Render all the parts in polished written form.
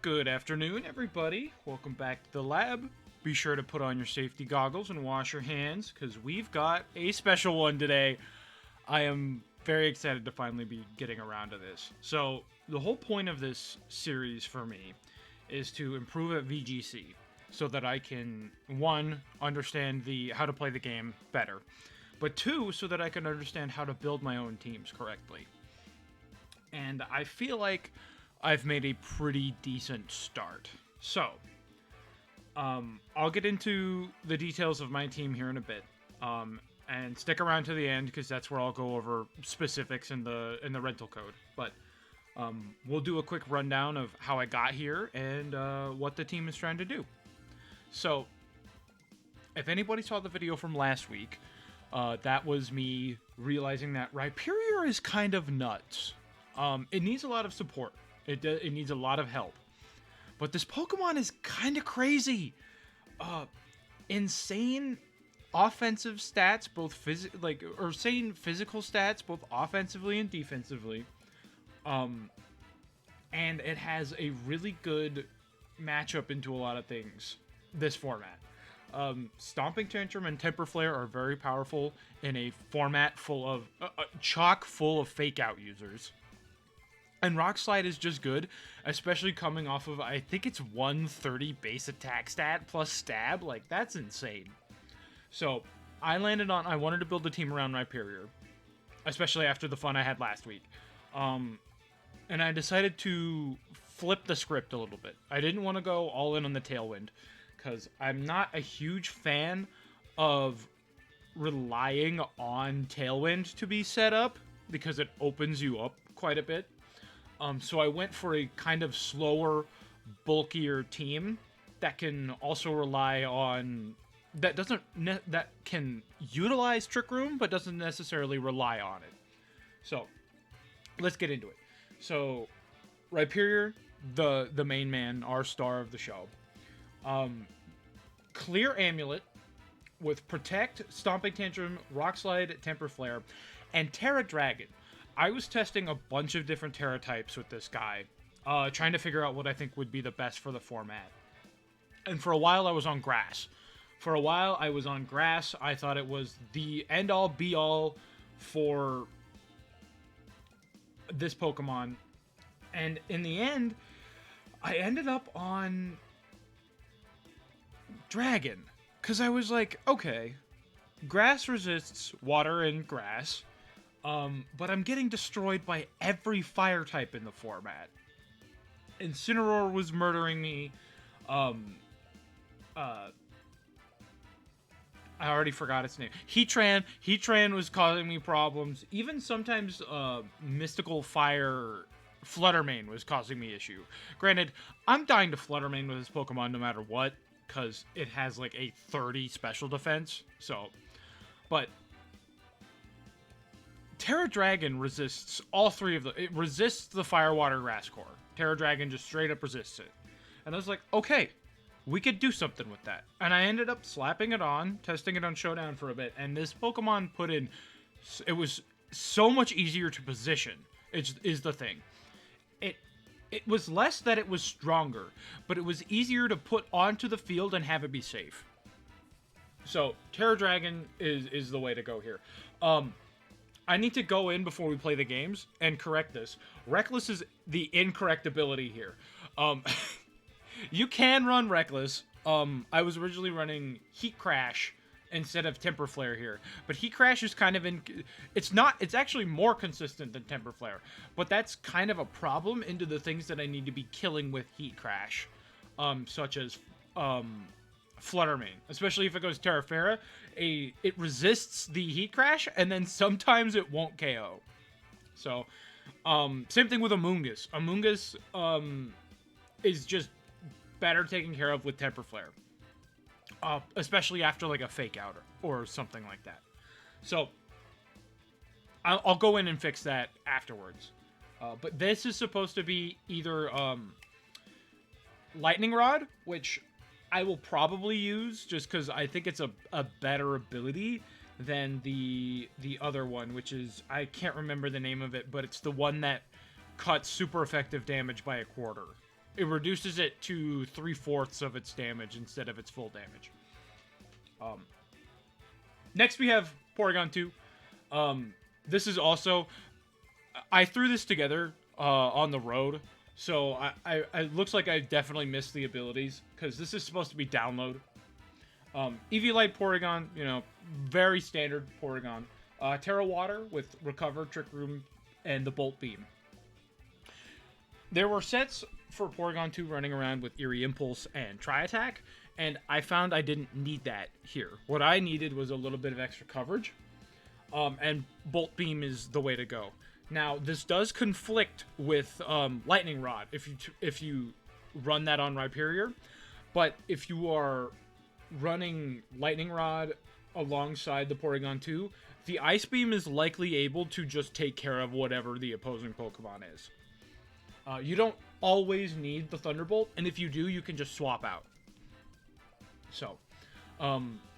Good afternoon, everybody. Welcome back to the lab. Be sure to put on your safety goggles and wash your hands, because we've got a special one today. I am very excited to finally be getting around to this. So, the whole point of this series for me is to improve at VGC, so that I can, one, understand how to play the game better, but two, so that I can understand how to build my own teams correctly. And I feel like I've made a pretty decent start. So, I'll get into the details of my team here in a bit, and stick around to the end because that's where I'll go over specifics in the rental code. But we'll do a quick rundown of how I got here and what the team is trying to do. So, if anybody saw the video from last week, that was me realizing that Rhyperior is kind of nuts. It needs a lot of support. It needs a lot of help. But this Pokemon is kind of crazy. Insane offensive stats, insane physical stats, both offensively and defensively. And it has a really good matchup into a lot of things, this format. Stomping Tantrum and Temper Flare are very powerful in a format full of chock full of fake out users. And Rock Slide is just good, especially coming off of, I think it's 130 base attack stat plus stab. Like, that's insane. So, I wanted to build a team around Rhyperior, especially after the fun I had last week. And I decided to flip the script a little bit. I didn't want to go all in on the Tailwind, because I'm not a huge fan of relying on Tailwind to be set up, because it opens you up quite a bit. So I went for a kind of slower, bulkier team that can also rely on that can utilize Trick Room but doesn't necessarily rely on it. So let's get into it. So Rhyperior, the main man, our star of the show. Clear Amulet with Protect, Stomping Tantrum, Rock Slide, Temper Flare, and Terra Dragon. I was testing a bunch of different Terra types with this guy, trying to figure out what I think would be the best for the format. And for a while, I was on Grass. I thought it was the end-all, be-all for this Pokemon. And in the end, I ended up on Dragon. Because I was like, okay, Grass resists water and grass. But I'm getting destroyed by every fire type in the format. Incineroar was murdering me. I already forgot its name. Heatran was causing me problems. Even sometimes, Mystical Fire Fluttermane was causing me issue. Granted, I'm dying to Fluttermane with this Pokemon no matter what, because it has like a 30 special defense. So, but Terra Dragon resists all three of them. It resists the Fire, Water, Grass core. Terra Dragon just straight up resists it. And I was like, okay, we could do something with that. And I ended up slapping it on, testing it on Showdown for a bit, and this Pokemon it was so much easier to position, is the thing. It was less that it was stronger, but it was easier to put onto the field and have it be safe. So, Terra Dragon is the way to go here. I need to go in before we play the games and correct this. Reckless is the incorrect ability here. You can run Reckless. I was originally running Heat Crash instead of Temper Flare here. But Heat Crash is kind of it's actually more consistent than Temper Flare. But that's kind of a problem into the things that I need to be killing with Heat Crash. Such as Fluttermane, especially if it goes Terra Ferra, it resists the Heat Crash, and then sometimes it won't KO. So, same thing with Amoonguss. Amoonguss is just better taken care of with Temper Flare, especially after like a Fake Out or something like that. So, I'll go in and fix that afterwards. But this is supposed to be either Lightning Rod, which I will probably use just because I think it's a better ability than the other one, which is, I can't remember the name of it, but it's the one that cuts super effective damage by a quarter. it reduces it to 3/4 of its damage instead of its full damage. Next we have Porygon 2. This is also, I threw this together on the road, so it looks like I definitely missed the abilities, because this is supposed to be download. Eviolite Porygon, you know, very standard Porygon. Terra Water with Recover, Trick Room, and the Bolt Beam. There were sets for Porygon 2 running around with Eerie Impulse and Tri-Attack, and I found I didn't need that here. What I needed was a little bit of extra coverage, and Bolt Beam is the way to go. Now, this does conflict with Lightning Rod if you run that on Rhyperior, but if you are running Lightning Rod alongside the Porygon 2, the Ice Beam is likely able to just take care of whatever the opposing Pokemon is. You don't always need the Thunderbolt, and if you do, you can just swap out. So,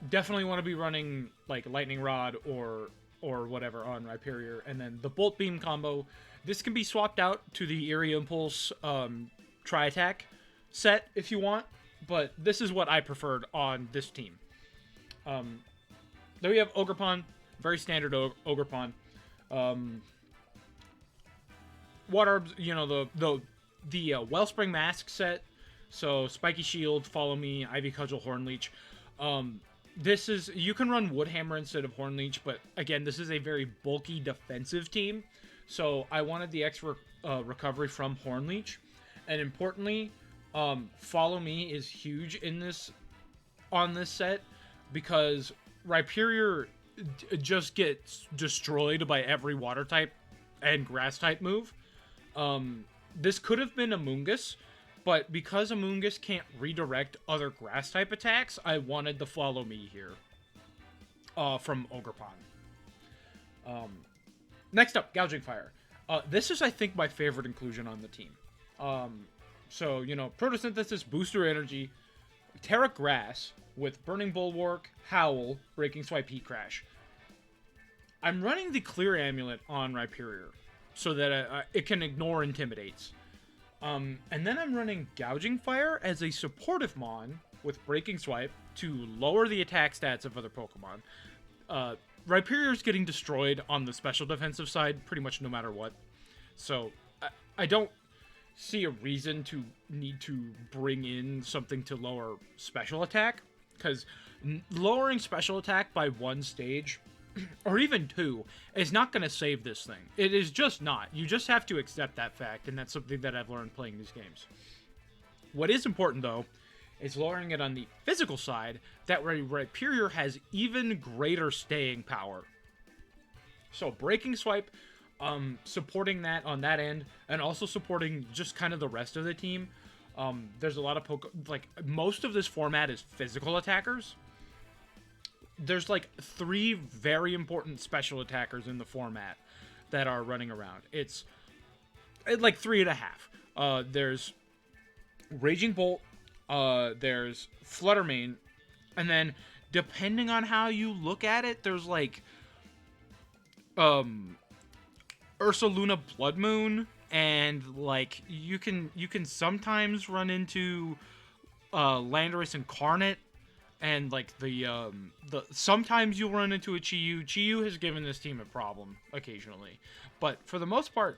definitely want to be running like Lightning Rod or whatever on Rhyperior, and then the Bolt Beam combo. This can be swapped out to the Eerie Impulse Tri-Attack set if you want, but this is what I preferred on this team. Then we have Ogerpon, very standard Ogerpon. Water, you know, the Wellspring Mask set. So Spiky Shield, Follow Me, Ivy Cudgel, Hornleech. This is, you can run Woodhammer instead of Hornleech, but again, this is a very bulky defensive team. So I wanted the extra recovery from Hornleech, and importantly, Follow Me is huge in this on this set, because Rhyperior just gets destroyed by every water type and grass type move. This could have been Amoonguss, but because Amoonguss can't redirect other grass type attacks, I wanted the Follow Me here from Ogerpon. Next up, Gouging Fire. This is, I think, my favorite inclusion on the team. So, you know, Photosynthesis, Booster Energy, Terra Grass with Burning Bulwark, Howl, Breaking Swipe, Heat Crash. I'm running the Clear Amulet on Rhyperior so that it can ignore Intimidates. And then I'm running Gouging Fire as a supportive Mon with Breaking Swipe to lower the attack stats of other Pokemon. Rhyperior's getting destroyed on the special defensive side pretty much no matter what. So I don't see a reason to need to bring in something to lower special attack, because lowering special attack by one stage or even two is not going to save this thing. It is just not. You just have to accept that fact, and that's something that I've learned playing these games. What is important, though, is lowering it on the physical side. That way Rhyperior has even greater staying power. So Breaking Swipe, supporting that on that end, and also supporting just kind of the rest of the team. There's a lot of most of this format is physical attackers. There's like 3 very important special attackers in the format that are running around. It's like 3.5. There's Raging Bolt, there's Flutter Mane, and then depending on how you look at it, there's like Ursaluna Blood Moon, and like you can sometimes run into Landorus Incarnate. And like the sometimes you'll run into a Chi-Yu. Chi-Yu has given this team a problem occasionally, but for the most part,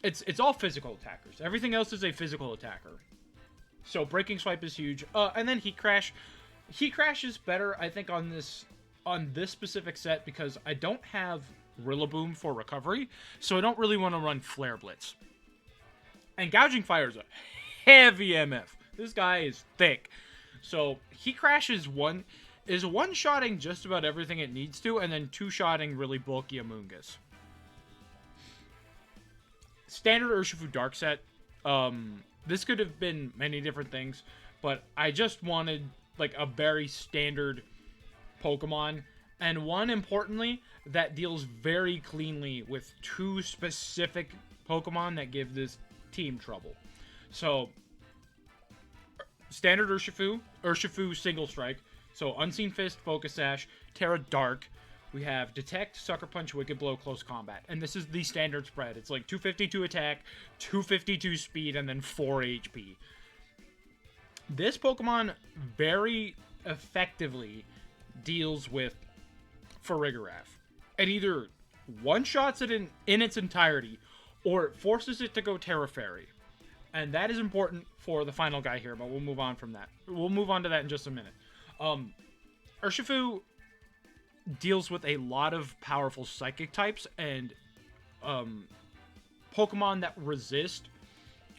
it's all physical attackers. Everything else is a physical attacker. So Breaking Swipe is huge. And then Heat Crash. Heat Crash is better, I think, on this specific set because I don't have Rillaboom for recovery, so I don't really want to run Flare Blitz. And Gouging Fire is a heavy MF. This guy is thick. So Heat Crash is one-shotting just about everything it needs to, and then 2-shotting really bulky Amoonguss. Standard Urshifu Dark set. This could have been many different things, but I just wanted like a very standard Pokemon, and one importantly that deals very cleanly with 2 specific Pokemon that give this team trouble. So Standard Urshifu Single Strike, so Unseen Fist, Focus Sash, Terra Dark, We have Detect, Sucker Punch, Wicked Blow, Close Combat. And this is the standard spread. It's like 252 attack, 252 speed, and then 4 HP. This Pokemon very effectively deals with Farigiraf. It either one-shots it in its entirety, or it forces it to go Terra Fairy. And that is important for the final guy here, but we'll move on from that. We'll move on to that in just a minute. Urshifu deals with a lot of powerful psychic types and Pokemon that resist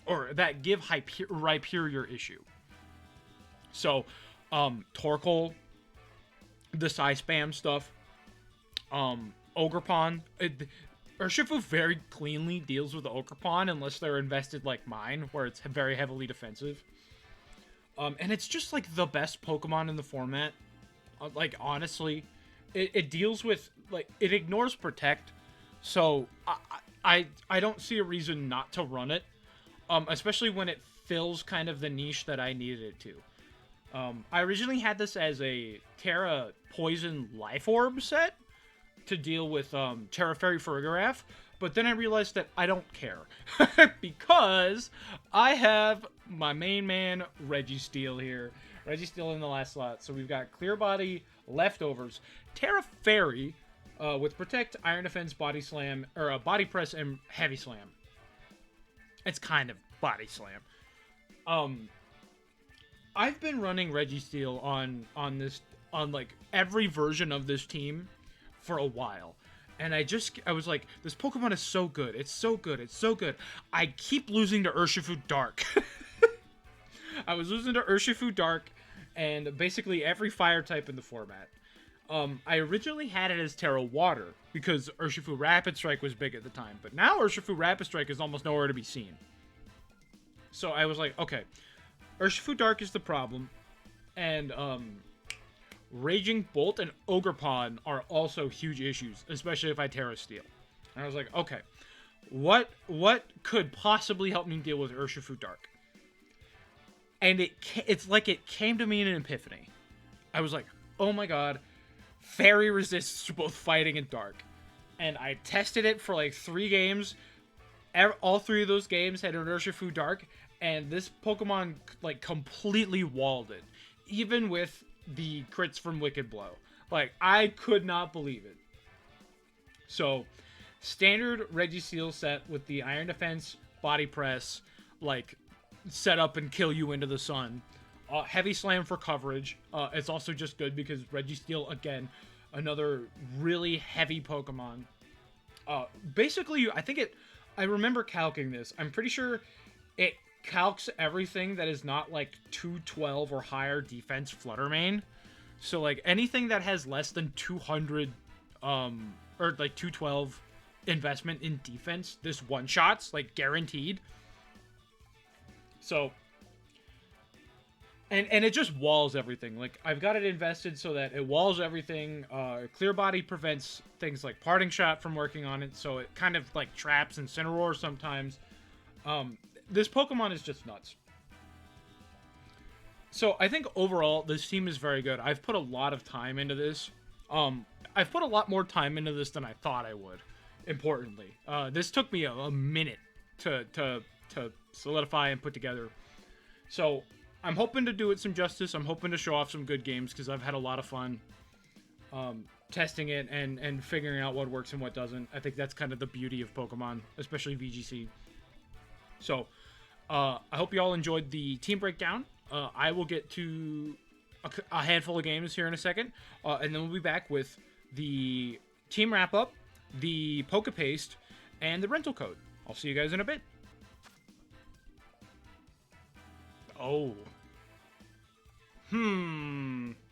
or that give Rhyperior issue. So, Torkoal, the Psy Spam stuff, Ogerpon. Urshifu very cleanly deals with the Ogerpon unless they're invested like mine, where it's very heavily defensive. And it's just like the best Pokemon in the format. Like, honestly, it deals with, like, it ignores Protect, so I don't see a reason not to run it, especially when it fills kind of the niche that I needed it to. I originally had this as a Terra Poison Life Orb set to deal with Terra Fairy Farigiraf, but then I realized that I don't care because I have my main man Registeel here. Registeel in the last slot. So we've got Clear Body, Leftovers, Terra Fairy with Protect, Iron Defense, Body Slam, or Body Press, and Heavy Slam. It's kind of Body Slam. I've been running Registeel on like every version of this team for a while. And I was like, this Pokemon is so good. It's so good. It's so good. I keep losing to Urshifu Dark. I was losing to Urshifu Dark and basically every fire type in the format. I originally had it as Terra Water because Urshifu Rapid Strike was big at the time. But now Urshifu Rapid Strike is almost nowhere to be seen. So I was like, okay, Urshifu Dark is the problem. And Raging Bolt and Ogerpon are also huge issues, especially if I Terra Steel. And I was like, okay, what could possibly help me deal with Urshifu Dark? And it's like it came to me in an epiphany. I was like, oh my god, Fairy resists to both fighting and dark. And I tested it for like 3 games. All 3 of those games had an Urshifu Dark, and this Pokemon like completely walled it, even with the crits from Wicked Blow. Like, I could not believe it. So, standard Registeel set with the Iron Defense, Body Press, like, set up and kill you into the sun. Heavy Slam for coverage. It's also just good because Registeel, again, another really heavy Pokemon. Basically, I remember calcing this. I'm pretty sure it calcs everything that is not like 212 or higher defense Flutter Mane. So like anything that has less than 200 or like 212 investment in defense, this one shots like guaranteed. So and it just walls everything. Like I've got it invested so that it walls everything. Clear Body prevents things like Parting Shot from working on it, so it kind of like traps Incineroar sometimes. This Pokemon is just nuts. So I think overall, this team is very good. I've put a lot of time into this. I've put a lot more time into this than I thought I would, importantly. This took me a minute to solidify and put together. So I'm hoping to do it some justice. I'm hoping to show off some good games because I've had a lot of fun testing it and figuring out what works and what doesn't. I think that's kind of the beauty of Pokemon, especially VGC. So, I hope you all enjoyed the team breakdown. I will get to a handful of games here in a second, and then we'll be back with the team wrap-up, the Pokepaste, and the rental code. I'll see you guys in a bit. Oh.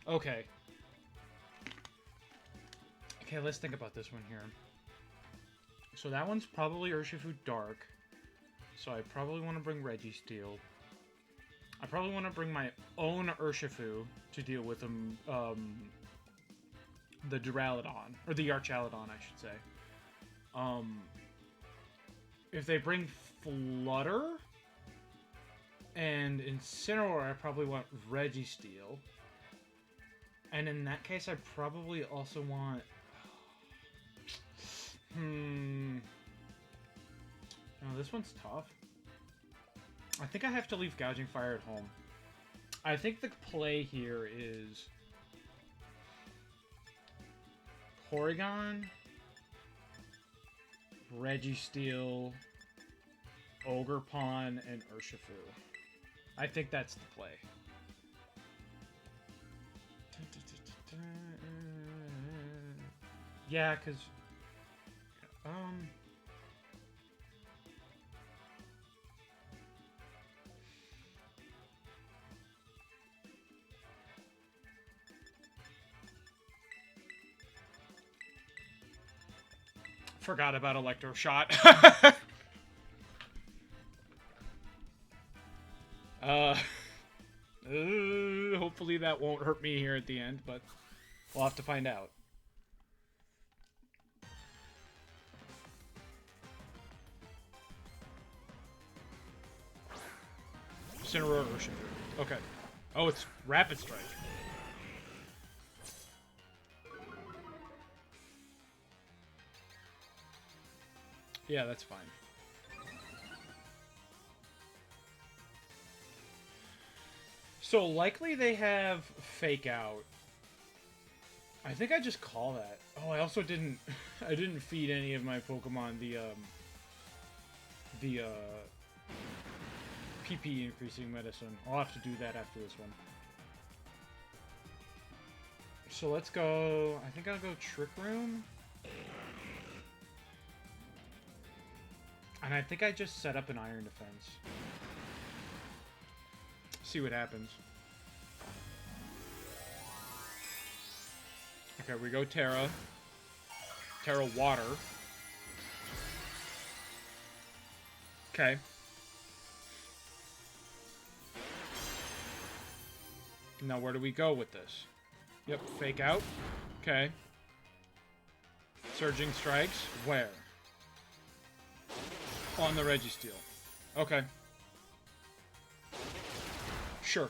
Okay. Okay, let's think about this one here. So that one's probably Urshifu Dark. So I probably want to bring Registeel. I probably want to bring my own Urshifu to deal with the Duraludon, or the Archaludon, I should say. If they bring Flutter and Incineroar, I probably want Registeel. And in that case, I probably also want... Oh, this one's tough. I think I have to leave Gouging Fire at home. I think the play here is Porygon, Registeel, Ogerpon, and Urshifu. I think that's the play. Yeah, because... Forgot about Electroshot. Hopefully that won't hurt me here at the end, but we'll have to find out. Incineroar Urshifu. Okay. Oh, it's Rapid Strike. Yeah, that's fine. So likely they have Fake Out. I think I just call that. Oh, I also didn't. I didn't feed any of my Pokemon the PP increasing medicine. I'll have to do that after this one. So let's go. I think I'll go Trick Room. And I think I just set up an Iron Defense. See what happens. Okay, we go Terra. Terra Water. Okay. Now where do we go with this? Yep, Fake Out. Okay. Surging Strikes. Where? On the Registeel. Okay. Sure.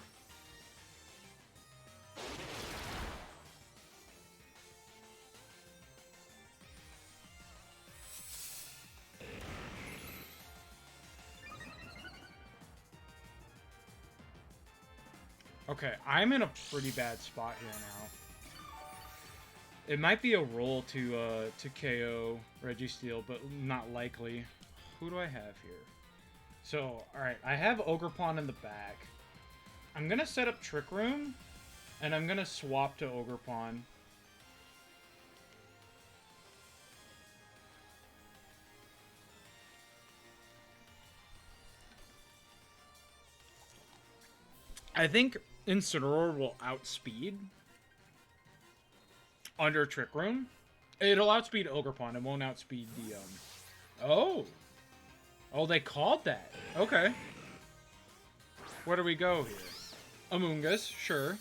Okay, I'm in a pretty bad spot here now. It might be a roll to KO Registeel, but not likely. Who do I have here? So, alright, I have Ogerpon in the back. I'm gonna set up Trick Room, and I'm gonna swap to Ogerpon. I think Incineroar will outspeed under Trick Room. It'll outspeed Ogerpon. It won't outspeed the, Oh! Oh, they called that. Okay. Where do we go here? Amoonguss, sure.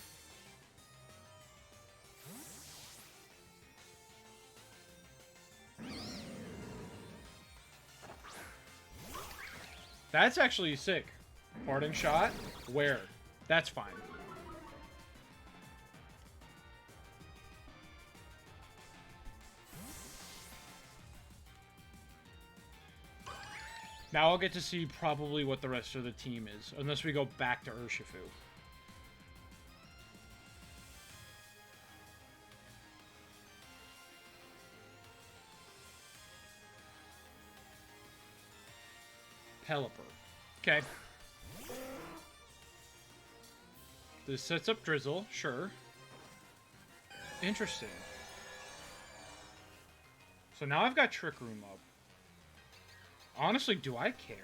That's actually sick. Parting Shot? Where? That's fine. Now I'll get to see probably what the rest of the team is, unless we go back to Urshifu. Pelipper. Okay. This sets up Drizzle, sure. Interesting. So now I've got Trick Room up. Honestly, do I care?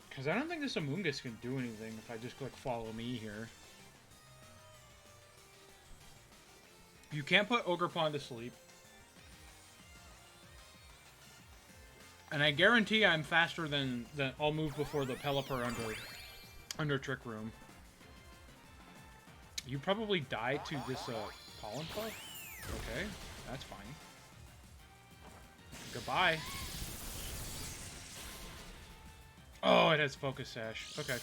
Because I don't think this Amoonguss can do anything if I just click Follow Me here. You can't put Ogerpon to sleep. And I guarantee I'm faster than I'll move before the Pelipper under Trick Room. You probably die to this Pollen Puff? Okay, that's fine. Goodbye. Oh, it has Focus Sash. Okay.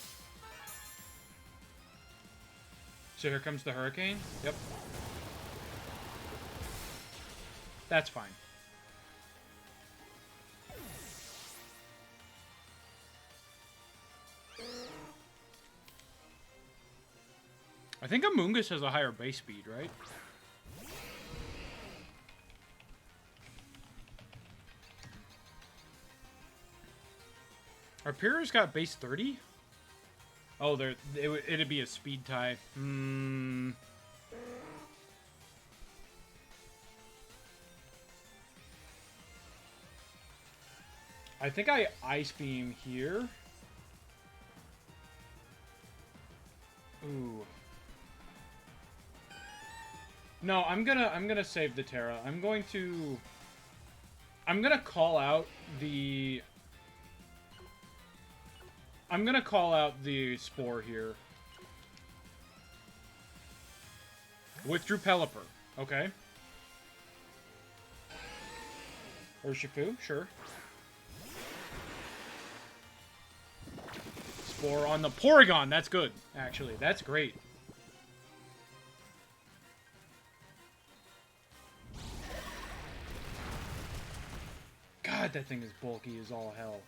So here comes the Hurricane. Yep. That's fine. I think Amoonguss has a higher base speed, right? Rhyperior's got base 30? Oh, it'd be a speed tie. I think I Ice Beam here. Ooh. No, I'm gonna save the Terra. I'm gonna call out the Spore here. Withdrew Pelipper. Okay. Urshifu, sure. Spore on the Porygon. That's good, actually. That's great. God, that thing is bulky as all hell.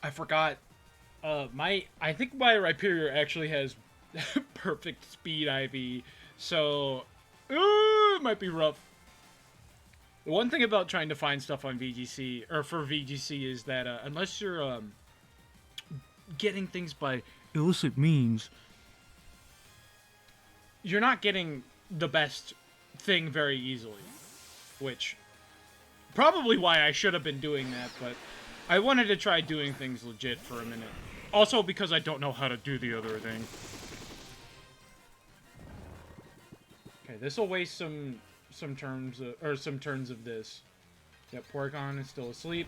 I forgot. I think my Rhyperior actually has perfect speed IV, so it might be rough. The one thing about trying to find stuff on VGC, or for VGC, is that unless you're getting things by illicit means, you're not getting the best thing very easily. Which, probably why I should have been doing that, but I wanted to try doing things legit for a minute. Also because I don't know how to do the other thing. Okay, this will waste some turns of this. Yep, Porygon is still asleep.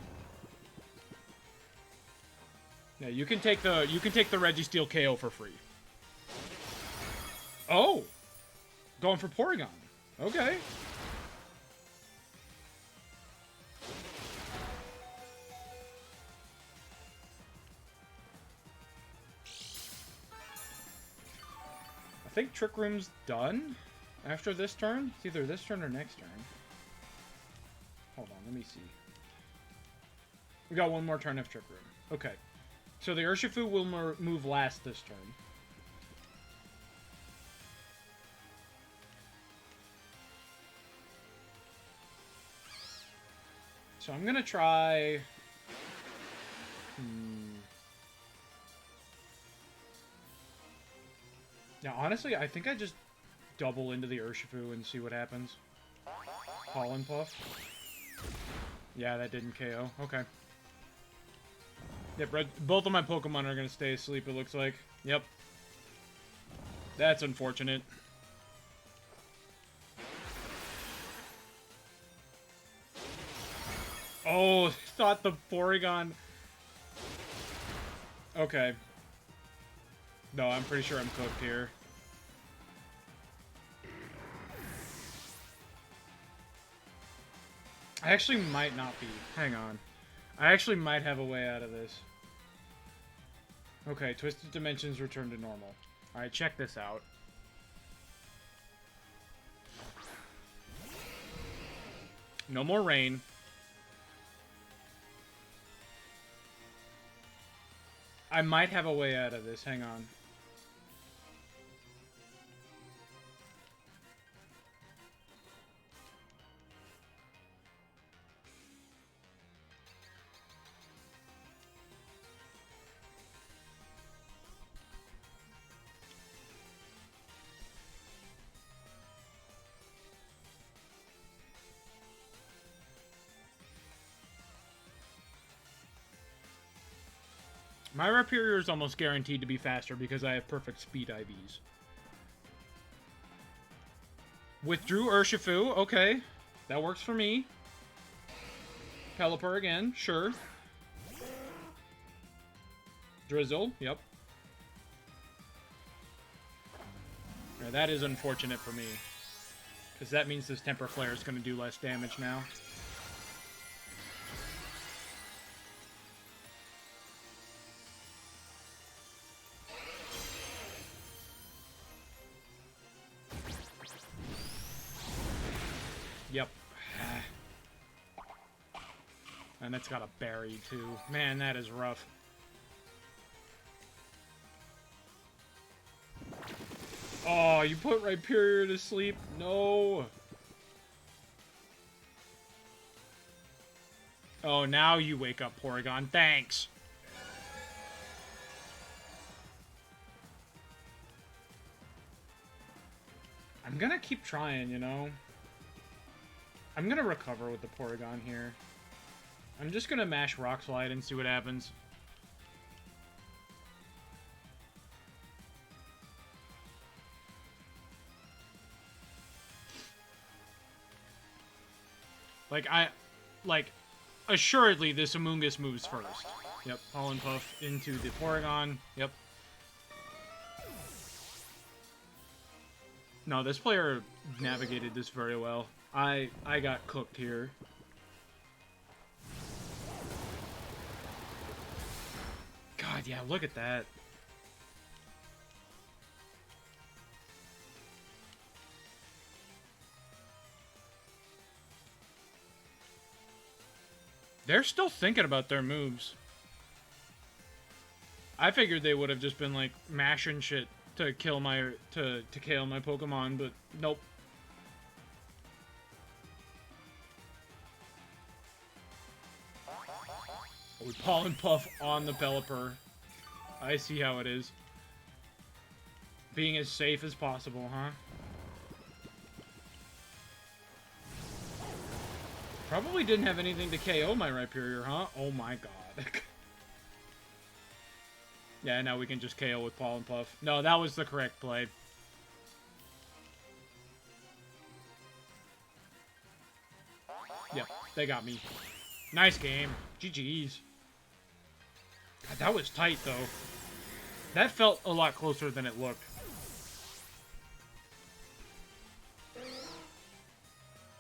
Yeah, you can take the Registeel KO for free. Oh, going for Porygon. Okay. I think Trick Room's done after this turn. It's either this turn or next turn. Hold on, let me see. We got one more turn of Trick Room. Okay. So the Urshifu will move last this turn. So I'm gonna try... Now, honestly, I think I just double into the Urshifu and see what happens. Pollen Puff. Yeah, that didn't KO. Okay. Yep, both of my Pokemon are going to stay asleep, it looks like. Yep. That's unfortunate. Oh, thought the Porygon... Okay. No, I'm pretty sure I'm cooked here. I actually might not be. Hang on. I actually might have a way out of this. Okay, Twisted Dimensions return to normal. Alright, check this out. No more rain. I might have a way out of this. Hang on. My Rhyperior is almost guaranteed to be faster because I have perfect speed IVs. Withdrew Urshifu. Okay. That works for me. Pelipper again. Sure. Drizzle. Yep. Yeah, that is unfortunate for me. Because that means this Temper Flare is going to do less damage now. Yep. And it's got a berry, too. Man, that is rough. Oh, you put Rhyperior to sleep? No. Oh, now you wake up, Porygon. Thanks. I'm gonna keep trying, you know? I'm gonna recover with the Porygon here. I'm just gonna mash Rock Slide and see what happens. Assuredly, this Amoonguss moves first. Yep, Pollen Puff into the Porygon. Yep. No, this player navigated this very well. I got cooked here. God, yeah, look at that. They're still thinking about their moves. I figured they would have just been like mashing shit to kill my to KO my Pokemon, but nope. We Pollen Puff on the Pelipper. I see how it is. Being as safe as possible, huh? Probably didn't have anything to KO my Rhyperior, huh? Oh my god. Yeah, now we can just KO with Pollen Puff. No, that was the correct play. Yep, they got me. Nice game. GG's. God, that was tight, though. That felt a lot closer than it looked.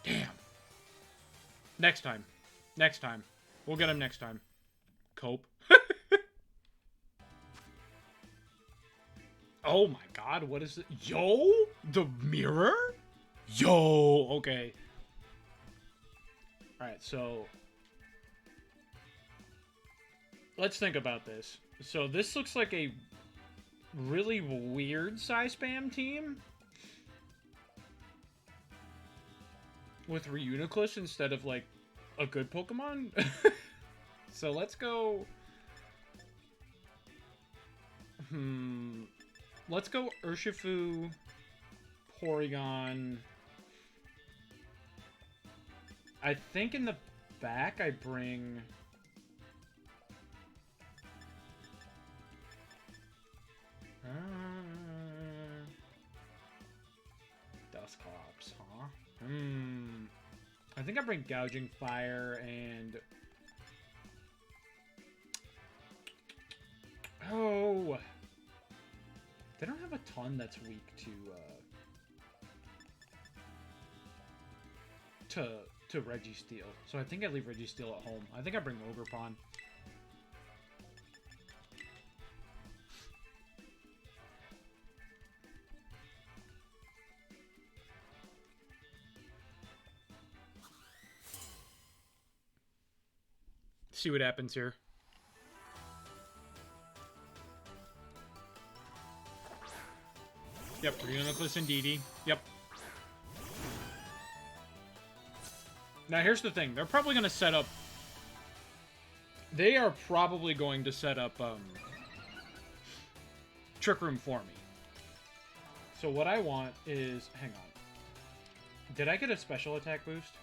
Damn. Next time. Next time. We'll get him next time. Cope. Oh my god, what is it? Yo? The mirror? Yo! Okay. Alright, so... let's think about this. So this looks like a really weird Psy-Spam team. With Reuniclus instead of, like, a good Pokemon. So let's go... Let's go Urshifu, Porygon. I think in the back I bring... Dusclops, huh? I think I bring Gouging Fire and... oh! They don't have a ton that's weak to Registeel. So I think I leave Registeel at home. I think I bring Ogerpon. See what happens here. Yep, Reuniclus and Didi. Yep. Now, here's the thing. They're probably going to set up... they are probably going to set up, Trick Room for me. So what I want is... hang on. Did I get a special attack boost?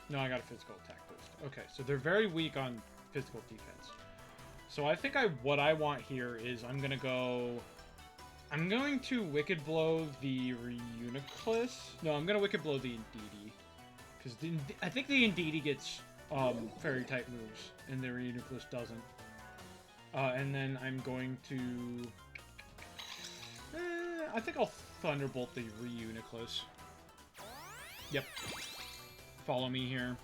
No, I got a physical attack boost. Okay, so they're very weak on physical defense. So I think what I want here is I'm going to go... I'm going to Wicked Blow the Reuniclus. No, I'm going to Wicked Blow the Indeedee. Because I think the Indeedee gets fairy type moves, and the Reuniclus doesn't. And then I'm going to... I think I'll Thunderbolt the Reuniclus. Yep. Follow me here.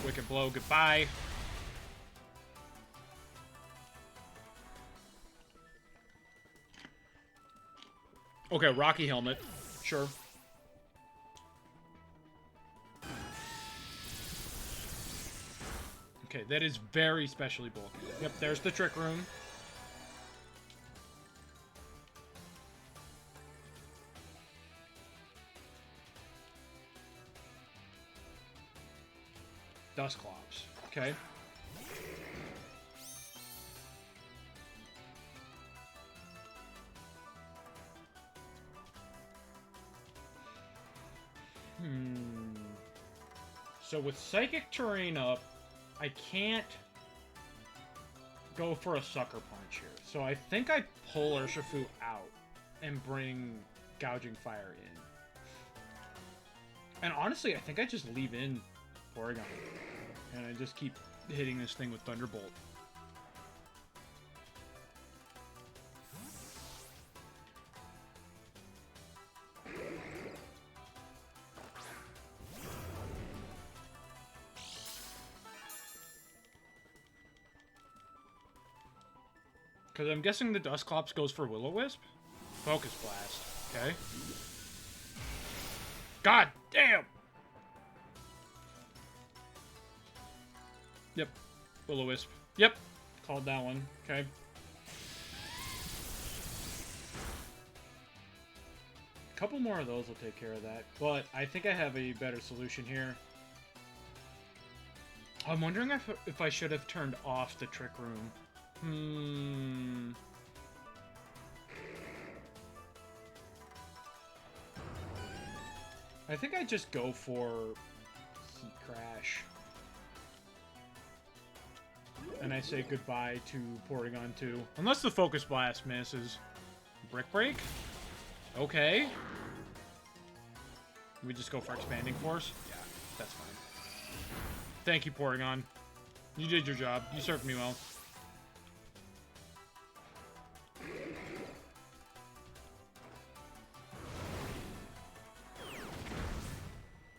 Wicked blow, goodbye. Okay, Rocky helmet. Sure. Okay, that is very specially bulky. Yep, there's the trick room. Dusclops. Okay. So with Psychic Terrain up, I can't go for a Sucker Punch here. So I think I pull Urshifu out and bring Gouging Fire in. And honestly, I think I just leave in Porygon. And I just keep hitting this thing with Thunderbolt. Because I'm guessing the Dusclops goes for Will-O-Wisp? Focus Blast. Okay. God damn! Yep. Will-O-Wisp. Yep. Called that one. Okay. A couple more of those will take care of that. But I think I have a better solution here. I'm wondering if I should have turned off the Trick Room. I think I just go for Heat Crash. And I say goodbye to Porygon 2. Unless the Focus Blast misses. Brick Break? Okay. We just go for Expanding Force? Yeah, that's fine. Thank you, Porygon. You did your job. You served me well.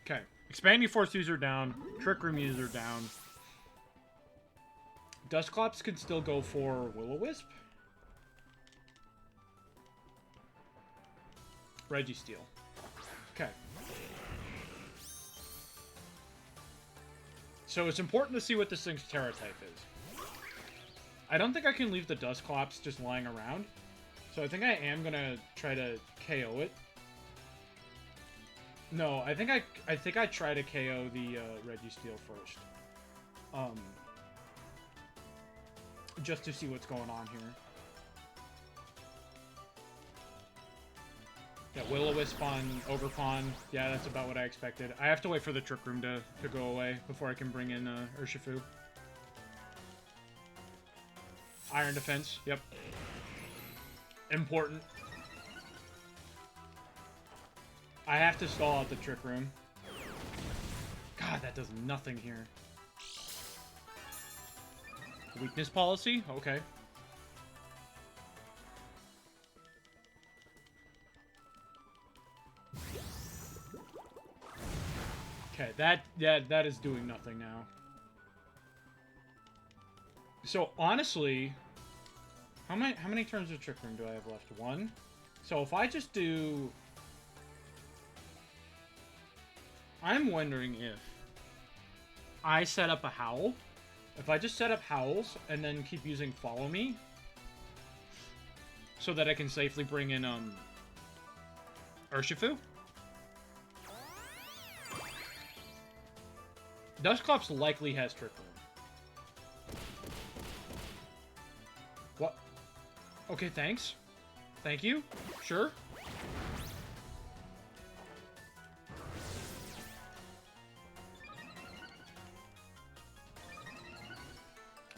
Okay. Expanding Force user down. Trick Room user down. Dusclops can still go for Will-O-Wisp. Registeel. Okay. So it's important to see what this thing's Terra type is. I don't think I can leave the Dusclops just lying around. So I think I am gonna try to KO it. No, I think I try to KO the Registeel first. Just to see what's going on here. Yeah, Will-O-Wisp on Ogerpon. Yeah, that's about what I expected. I have to wait for the Trick Room to go away before I can bring in Urshifu. Iron Defense, yep. Important. I have to stall out the Trick Room. God, that does nothing here. Weakness policy? Okay. Okay, that is doing nothing now. So honestly, how many turns of Trick Room do I have left? One. So if I just do, I'm wondering if I set up a Howl. If I just set up Howls and then keep using Follow Me, so that I can safely bring in Urshifu. Dusclops likely has Trick Room. What? Okay, thanks. Thank you. Sure.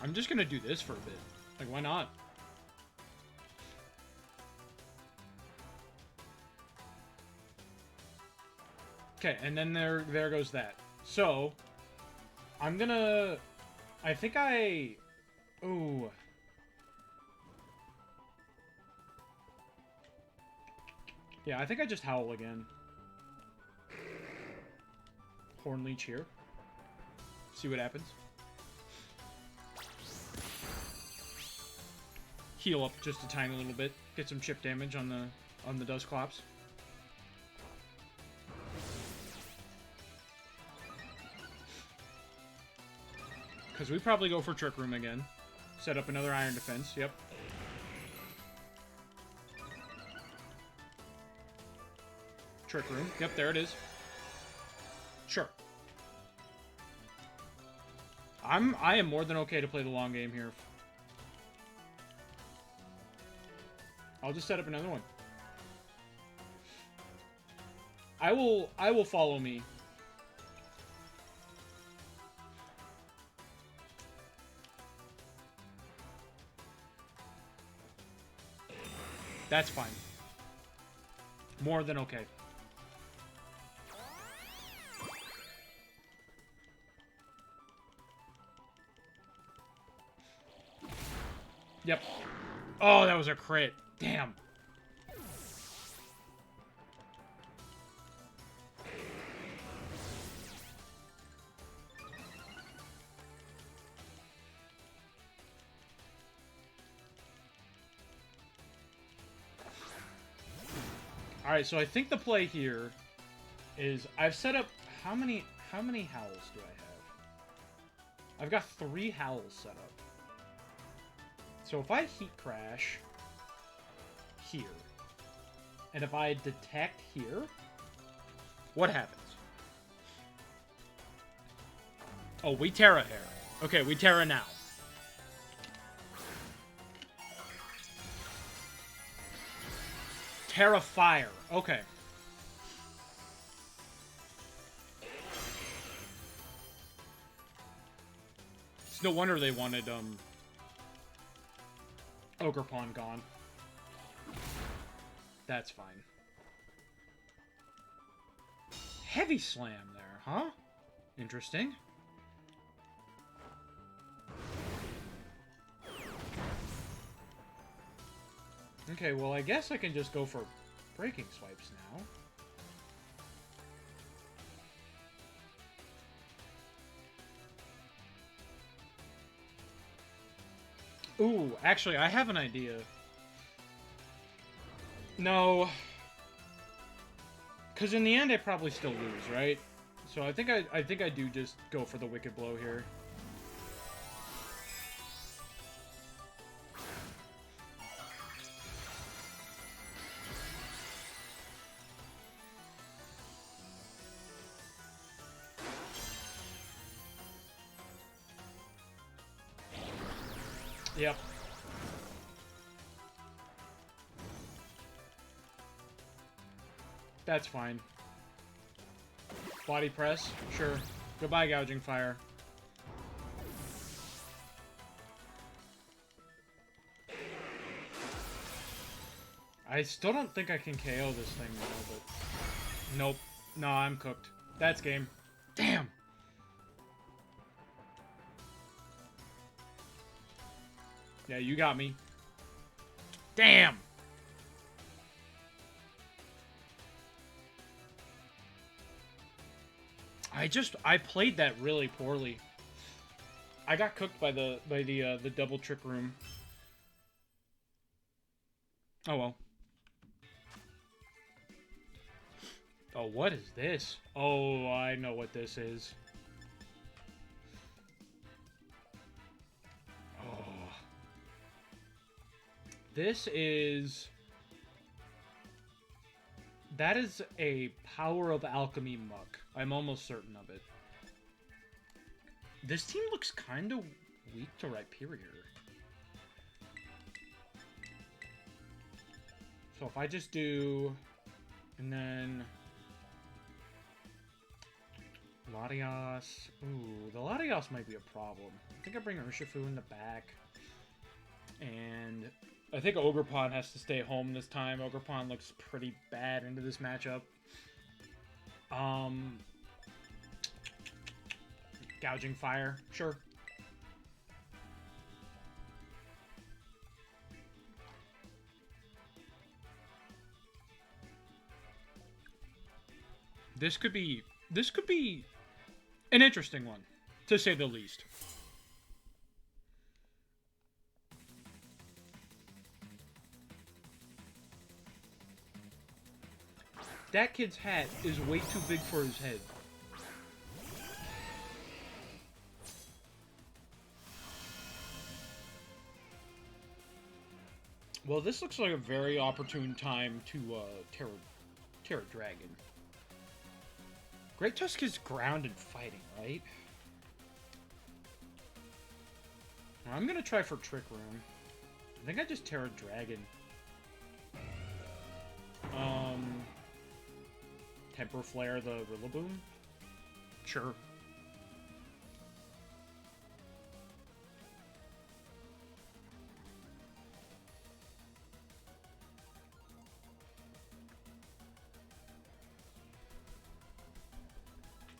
I'm just gonna do this for a bit. Like, why not? Okay, and then there goes that. So, I'm gonna... I think I... Ooh. Yeah, I think I just howl again. Horn Leech here. See what happens. Heal up just a tiny little bit. Get some chip damage on the Dusclops. Because we probably go for Trick Room again. Set up another Iron Defense. Yep. Trick Room. Yep, there it is. Sure. I am more than okay to play the long game here. I'll just set up another one. I will follow me. That's fine. More than okay. Yep. Oh, that was a crit. Damn. Alright, so I think the play here is I've set up how many howls do I have? I've got 3 howls set up. So if I heat crash here, and if I detect here, what happens? Oh, we Terra here. Okay, we Terra now. Terra Fire. Okay. It's no wonder they wanted, Ogerpon gone. That's fine. Heavy Slam there, huh? Interesting. Okay, well, I guess I can just go for Breaking Swipes now. Ooh, actually, I have an idea. No. Because in the end, I probably still lose, right? So I think I do just go for the Wicked Blow here. Yep. That's fine. Body press? Sure. Goodbye, Gouging Fire. I still don't think I can KO this thing, though, but... Nope. No, I'm cooked. That's game. Damn! Yeah, you got me. Damn! I played that really poorly. I got cooked by the double Trick Room. Oh well. Oh, what is this? Oh, I know what this is. Oh. This is... That is a Power of Alchemy muck. I'm almost certain of it. This team looks kind of weak to Rhyperior. So if I just do... And then... Latios. Ooh, the Latios might be a problem. I think I bring Urshifu in the back. And I think Ogerpon has to stay home this time. Ogerpon looks pretty bad into this matchup. Gouging Fire, sure. This could be an interesting one, to say the least. That kid's hat is way too big for his head. Well, this looks like a very opportune time to Terra Dragon. Great Tusk is ground and fighting, right? I'm gonna try for Trick Room. I think I just Terra Dragon. Temper Flare the Rillaboom? Sure.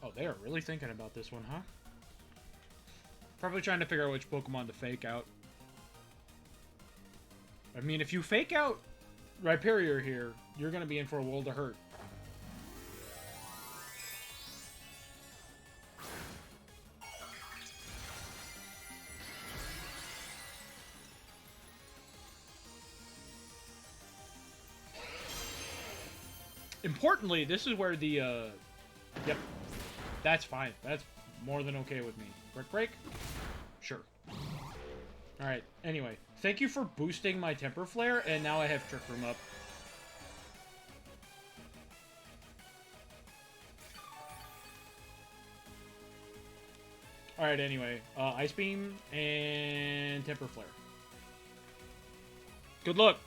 Oh, they are really thinking about this one, huh? Probably trying to figure out which Pokemon to fake out. I mean, if you fake out Rhyperior here, you're gonna be in for a world of hurt. Importantly, this is where the, yep, that's fine. That's more than okay with me. Break? Sure. Alright, anyway. Thank you for boosting my Temper Flare, and now I have Trick Room up. Alright, anyway. Ice Beam and Temper Flare. Good luck!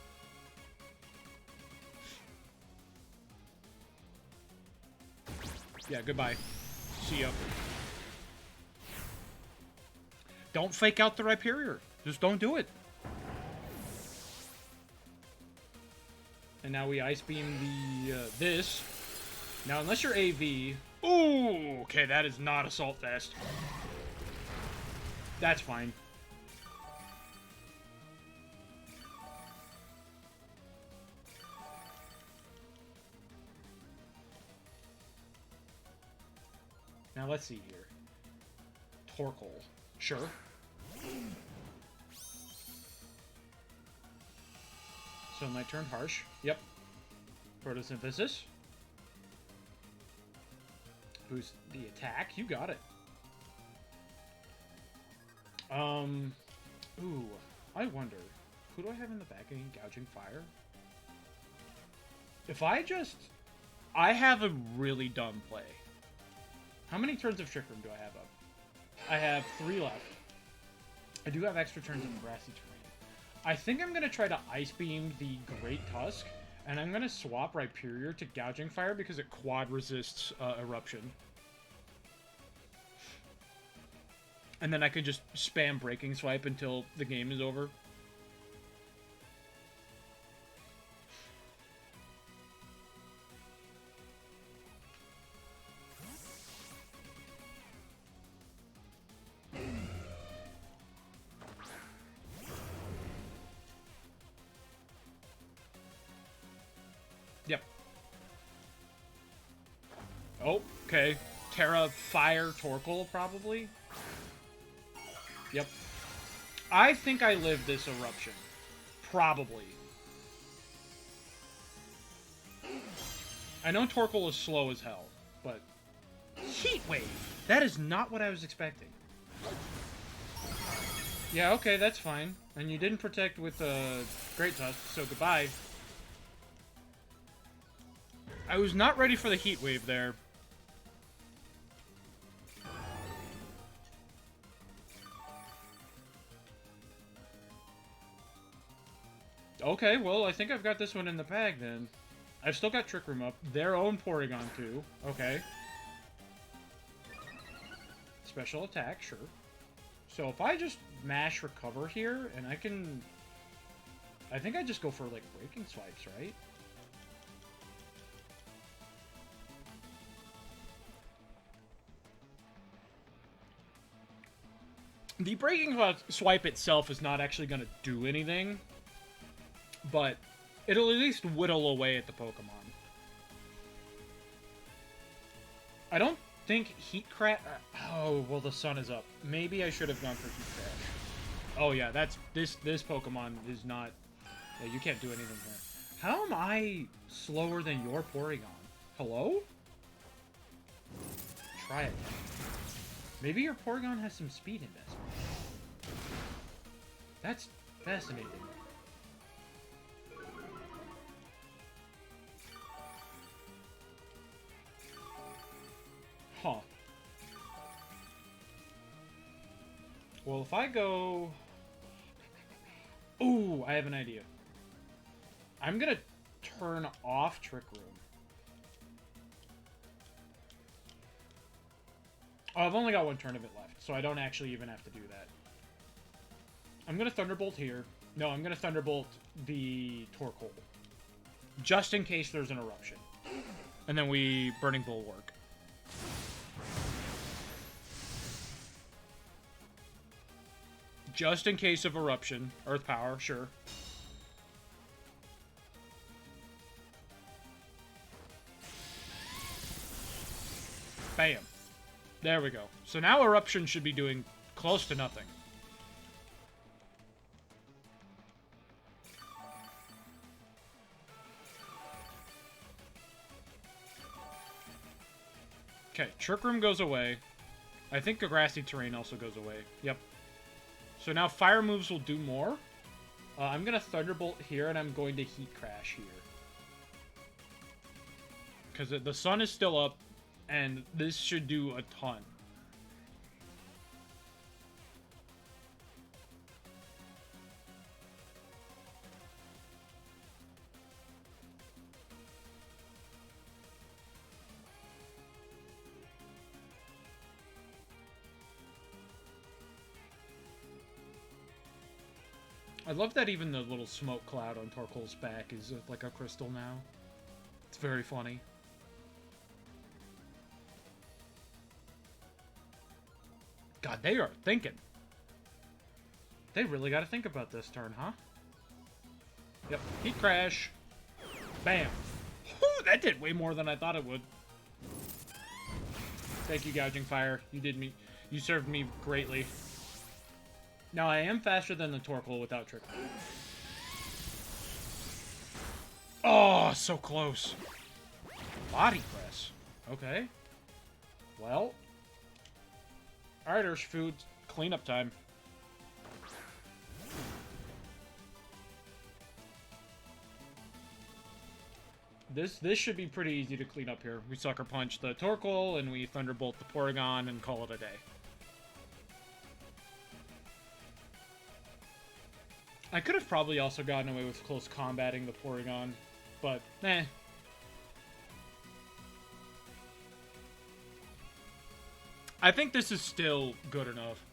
Yeah, goodbye. See ya. Don't fake out the Rhyperior. Just don't do it. And now we Ice Beam the, this. Now, unless you're AV... Ooh, okay, that is not Assault Vest. That's fine. Now, let's see here. Torkoal. Sure. So my turn, Harsh. Yep. Photosynthesis. Boost the attack. You got it. Ooh. I wonder. Who do I have in the back again? Gouging Fire? If I just... I have a really dumb play. How many turns of Trick Room do I have up? I have 3 left. I do have extra turns in the grassy terrain. I think I'm going to try to Ice Beam the Great Tusk, and I'm going to swap Rhyperior to Gouging Fire because it quad resists Eruption. And then I could just spam Breaking Swipe until the game is over. Yep. Oh, okay. Terra Fire Torkoal, probably? Yep. I think I lived this Eruption. Probably. I know Torkoal is slow as hell, but... Heat Wave! That is not what I was expecting. Yeah, okay, that's fine. And you didn't protect with Great Tusk, so goodbye. I was not ready for the Heat Wave there. Okay, well, I think I've got this one in the bag, then. I've still got Trick Room up. Their own Porygon, too. Okay. Special attack, sure. So if I just mash Recover here, and I can... I think I just go for, like, Breaking Swipes, right? The Breaking Swipe itself is not actually going to do anything, but it'll at least whittle away at the Pokemon. I don't think heat crash... oh, well, the sun is up. Maybe I should have gone for heat crash. Oh, yeah, that's... This Pokemon is not... yeah, you can't do anything here. How am I slower than your Porygon? Hello? Try it. Maybe your Porygon has some speed investment. That's fascinating. Huh. Well, if I go... ooh, I have an idea. I'm gonna turn off Trick Room. Oh, I've only got one turn of it left, so I don't actually even have to do that. I'm gonna Thunderbolt here. No, I'm gonna Thunderbolt the Torkoal. Just in case there's an eruption. And then we Burning Bulwark. Just in case of eruption. Earth Power, sure. Bam. There we go. So now eruption should be doing close to nothing. Okay, Trick Room goes away. I think the grassy terrain also goes away. Yep. So now fire moves will do more. I'm going to Thunderbolt here, and I'm going to Heat Crash here. Because the sun is still up, and this should do a ton. I love that even the little smoke cloud on Torkoal's back is like a crystal now. It's very funny. God, they are thinking. They really got to think about this turn, huh? Yep, Heat Crash. Bam. Whew, that did way more than I thought it would. Thank you, Gouging Fire. You served me greatly. Now, I am faster than the Torkoal without Trick Room. Oh, so close. Body Press. Okay. Well. Alright, Urshifu. Cleanup time. This should be pretty easy to clean up here. We Sucker Punch the Torkoal, and we Thunderbolt the Porygon, and call it a day. I could have probably also gotten away with close combating the Porygon, but eh. I think this is still good enough.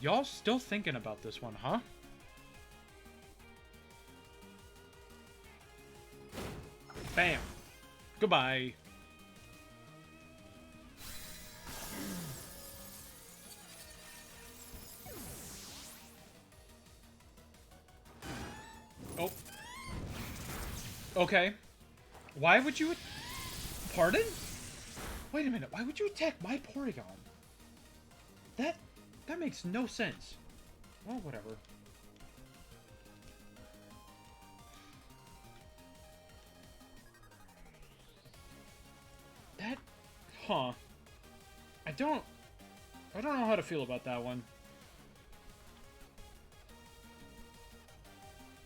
Y'all still thinking about this one, huh? Bam. Goodbye. Oh. Okay. Why would you... Pardon? Wait a minute. Why would you attack my Porygon? That makes no sense. Well, whatever. Huh. I don't know how to feel about that one.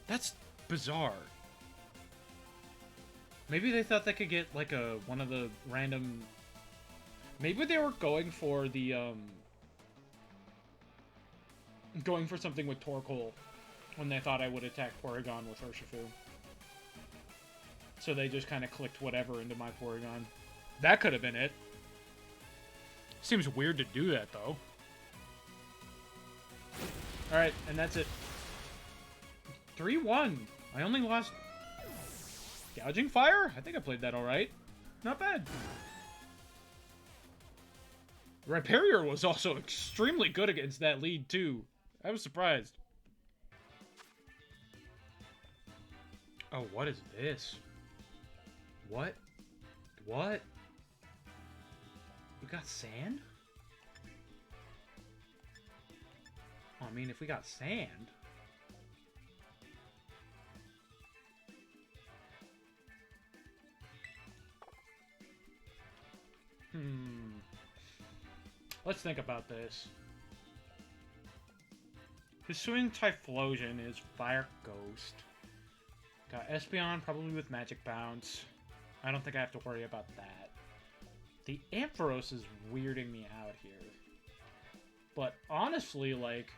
That's bizarre. Maybe they thought they could get like one of the random... Maybe they were going for the going for something with Torkoal when they thought I would attack Porygon with Urshifu. So they just kind of clicked whatever into my Porygon. That could have been it. Seems weird to do that, though. Alright, and that's it. 3-1. I only lost... Gouging Fire? I think I played that alright. Not bad. Rhyperior was also extremely good against that lead, too. I was surprised. Oh, what is this? What? What? We got sand? Well, I mean, if we got sand... Let's think about this. Pursuing Typhlosion is Fire Ghost. Got Espeon, probably with Magic Bounce. I don't think I have to worry about that. The Ampharos is weirding me out here. But honestly, like...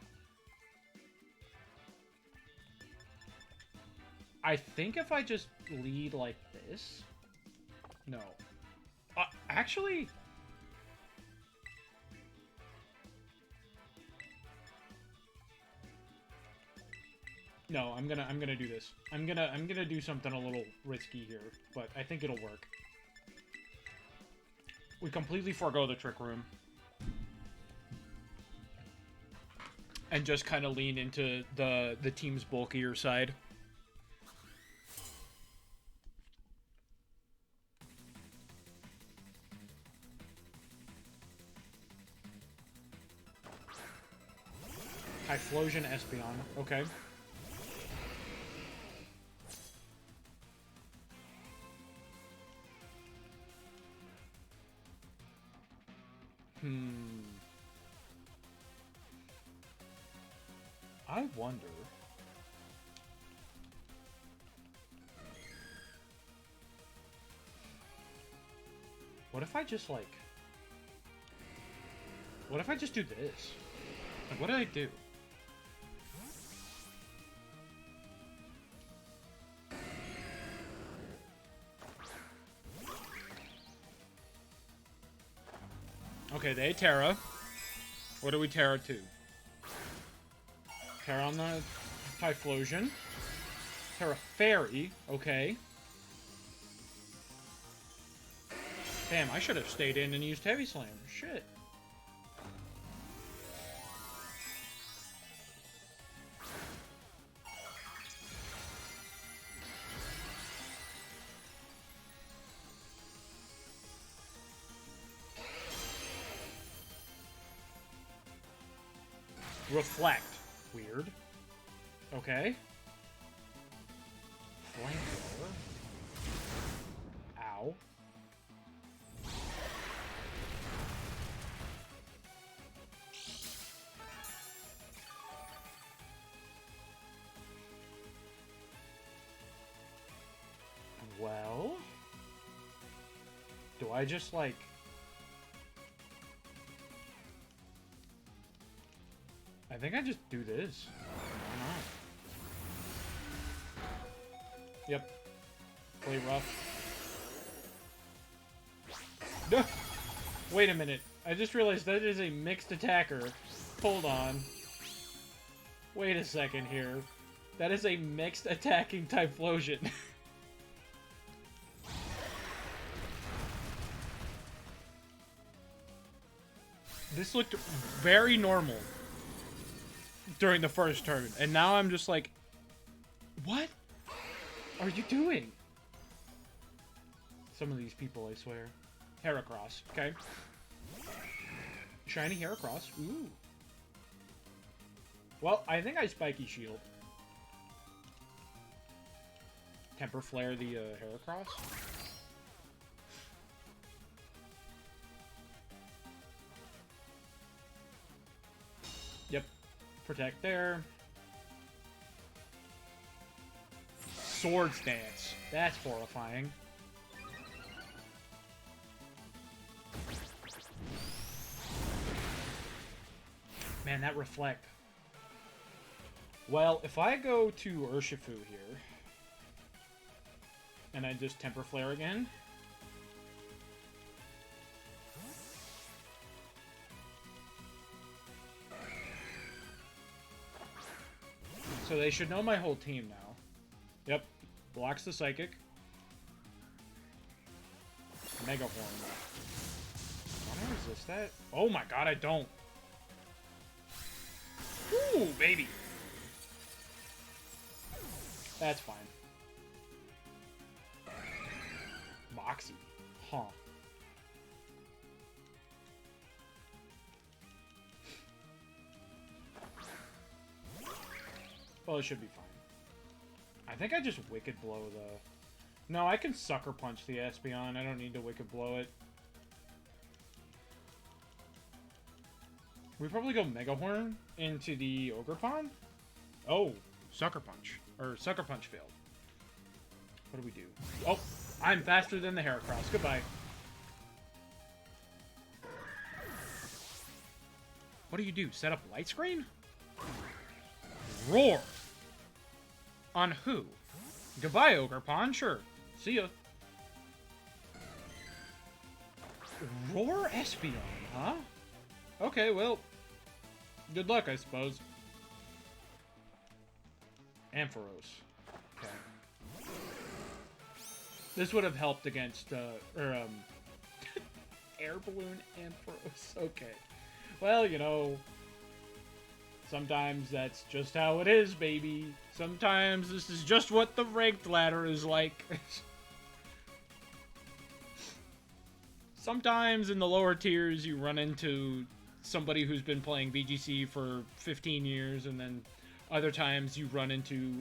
I think if I just lead like this... No. Actually... No, I'm gonna do this. I'm gonna do something a little risky here, but I think it'll work. We completely forego the Trick Room. And just kind of lean into the team's bulkier side. Typhlosion Espeon. Okay. I wonder... What if I just, like... What if I just do this? Like, what did I do? Okay, they Terra. What do we Terra to? Terra on the Typhlosion. Terra Fairy. Okay. Damn, I should have stayed in and used Heavy Slam. Shit. Reflect. Weird. Okay. Flamethrower. Ow. Well... Do I just, like... I think I just do this. Why not? Yep. Play rough. No! Wait a minute. I just realized that is a mixed attacker. Hold on. Wait a second here. That is a mixed attacking Typhlosion. This looked very normal during the first turn, and now I'm just like, what are you doing? Some of these people, I swear. Heracross, okay. Shiny Heracross, ooh. Well, I think I Spiky Shield. Temper Flare the Heracross. Yep. Protect there. Swords Dance. That's horrifying. Man, that Reflect. Well, if I go to Urshifu here, and I just Temper Flare again, so they should know my whole team now. Yep. Blocks the Psychic. Mega Horn. Why is resist that? Oh my god, I don't. Ooh, baby. That's fine. Moxie. Huh. Well, it should be fine. I think I just Wicked Blow the... No, I can Sucker Punch the Espeon. I don't need to Wicked Blow it. We probably go Mega Horn into the Ogerpon? Oh, Sucker Punch. Or Sucker Punch failed. What do we do? Oh, I'm faster than the Heracross. Goodbye. What do you do? Set up light screen? Roar! On who? Goodbye, Ogerpon. Sure. See ya. Roar Espeon, huh? Okay, well, good luck, I suppose. Ampharos. Okay. This would have helped against, Air Balloon Ampharos. Okay. Well, you know, sometimes that's just how it is, baby. Sometimes this is just what the ranked ladder is like. Sometimes in the lower tiers you run into somebody who's been playing VGC for 15 years, and then other times you run into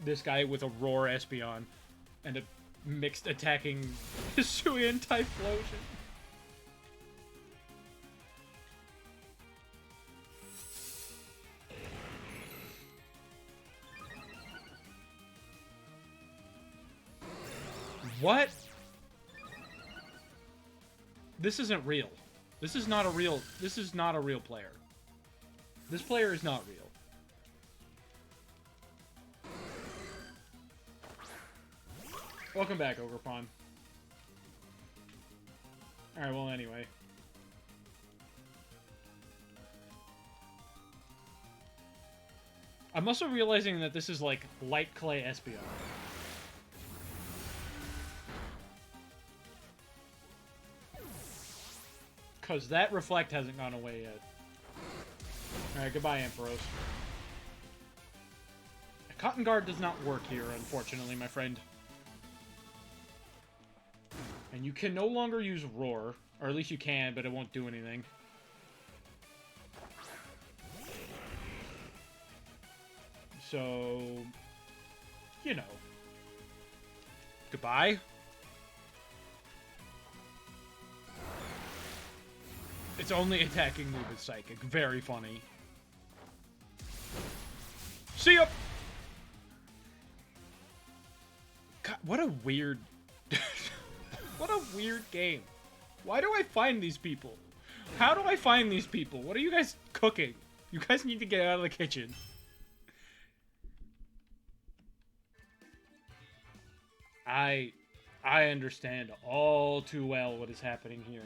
this guy with a Roar Espeon and a mixed attacking Hisuian Typhlosion. What? This isn't real. This is not a real player. This player is not real. Welcome back, Ogerpon. Alright, well, anyway. I'm also realizing that this is like Light Clay Espeon. Because that Reflect hasn't gone away yet. Alright, goodbye, Ampharos. A Cotton Guard does not work here, unfortunately, my friend. And you can no longer use Roar. Or at least you can, but it won't do anything. So... you know. Goodbye. It's only attacking me with Psychic. Very funny. See ya! God, what a weird... what a weird game. Why do I find these people? How do I find these people? What are you guys cooking? You guys need to get out of the kitchen. I understand all too well what is happening here.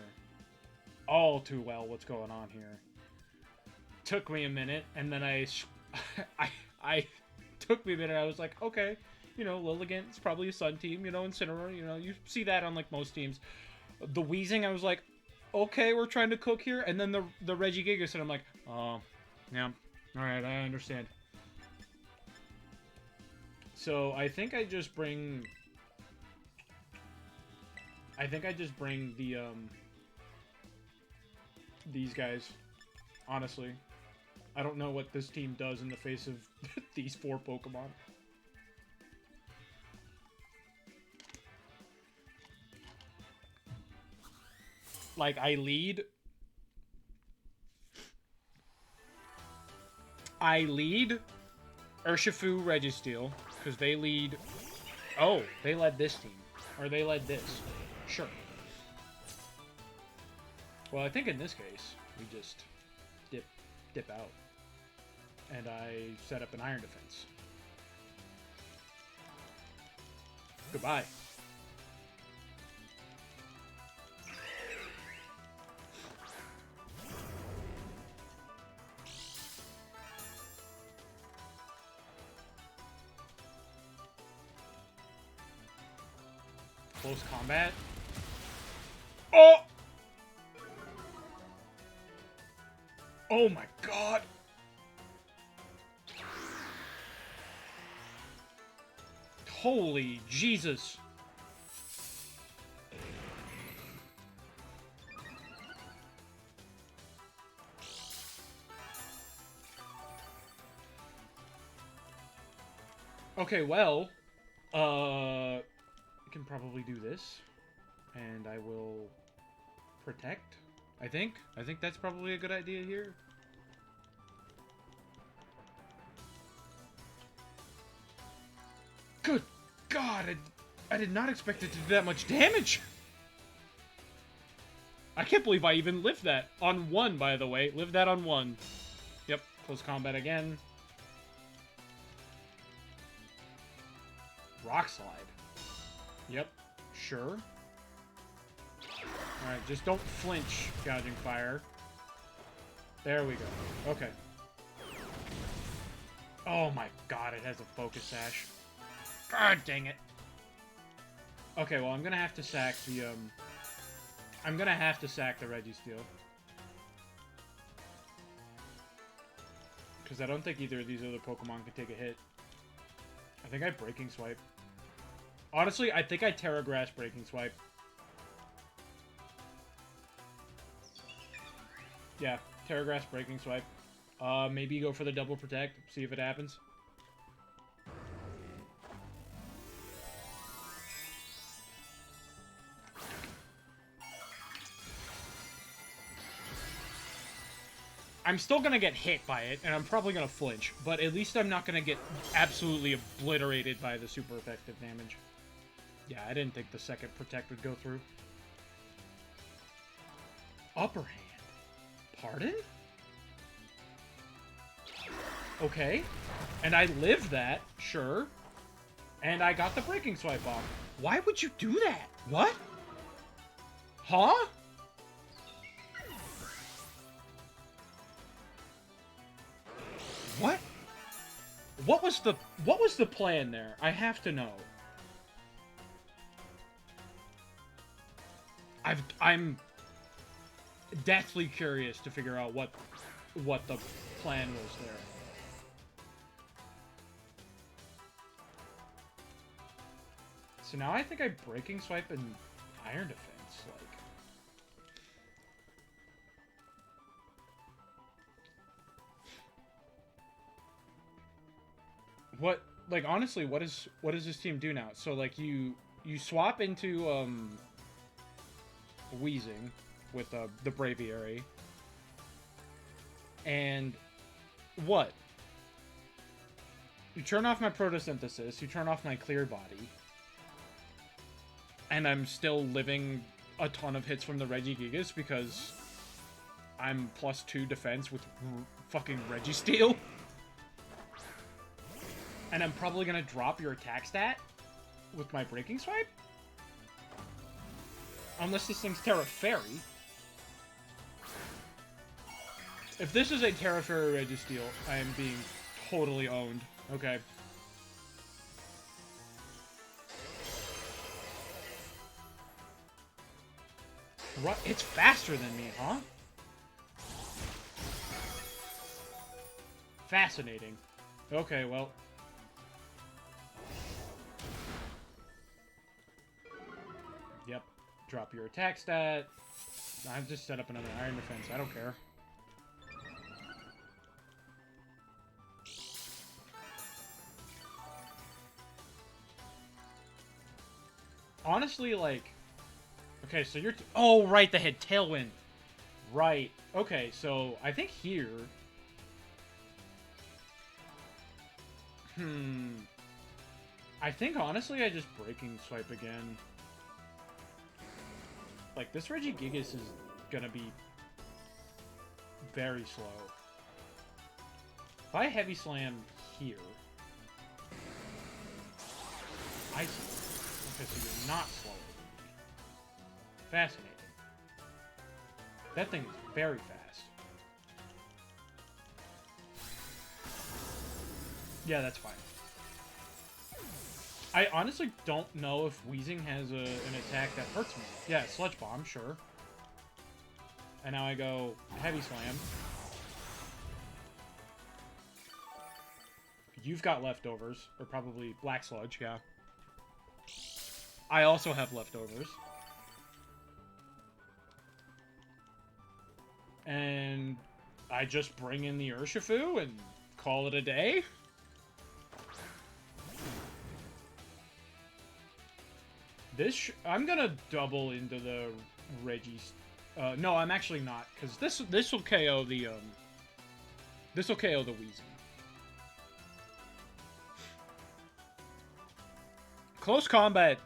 All too well what's going on here. Took me a minute, and then I took me a minute. I was like, okay, you know, Lilligant's probably a Sun team, you know, Incineroar, you know, you see that on like most teams. The Weezing, I was like, okay, we're trying to cook here, and then the Regigigas, and I'm like, oh, yeah, all right, I understand. So I think I just bring the these guys, honestly. I don't know what this team does in the face of these 4 Pokemon. Like, I lead Urshifu Registeel, because they lead... Oh, they led this team. Or they led this. Sure. Well, I think in this case, we just dip out. And I set up an Iron Defense. Goodbye. Close combat. Oh! Oh my god! Holy Jesus! Okay, well, I can probably do this, and I will protect, I think. I think that's probably a good idea here. Good God, I did not expect it to do that much damage! I can't believe I even lived that. On 1, by the way. Lived that on 1. Yep, close combat again. Rock slide. Yep, sure. Alright, just don't flinch, gouging fire. There we go. Okay. Oh my god, it has a focus sash. God dang it. Okay, well, I'm gonna have to sack the, I'm gonna have to sack the registeel. Because I don't think either of these other Pokemon can take a hit. I think I Breaking Swipe. Honestly, I think I Terra Grass Breaking Swipe. Yeah, Terra Grass Breaking Swipe. Maybe go for the double protect, see if it happens. I'm still gonna get hit by it, and I'm probably gonna flinch, but at least I'm not gonna get absolutely obliterated by the super effective damage. Yeah, I didn't think the second protect would go through. Upper hand. Pardon? Okay. And I lived that, sure. And I got the Breaking Swipe off. Why would you do that? What? Huh? What? What was the plan there? I have to know. I'm deathly curious to figure out what the plan was there. So now I think I Breaking Swipe and Iron Defense, like. What, like, honestly, what does this team do now? So, like, you swap into, Wheezing with, the Braviary. And what? You turn off my Photosynthesis, you turn off my Clear Body. And I'm still living a ton of hits from the Regigigas because I'm +2 defense with fucking Registeel. And I'm probably gonna drop your attack stat with my Breaking Swipe? Unless this thing's Terra Fairy. If this is a Terra Fairy Registeel, I am being totally owned. Okay. It's faster than me, huh? Fascinating. Okay, well. Yep. Drop your attack stat. I've just set up another Iron Defense. I don't care. Honestly, like... Okay, so you're... Oh, right, they had Tailwind. Right. Okay, so I think here... I think, honestly, I just Breaking Swipe again. Like, this Regigigas is gonna be very slow. If I Heavy Slam here... Ice. Okay, so you're not slower. Fascinating. That thing is very fast. Yeah, that's fine. I honestly don't know if Wheezing has an attack that hurts me. Yeah, Sludge Bomb, sure. And now I go Heavy Slam. You've got leftovers, or probably black sludge, yeah. I also have leftovers. And I just bring in the urshifu and call it a day. I'm gonna double into the no, I'm actually not, because this will KO the Weezy. Close combat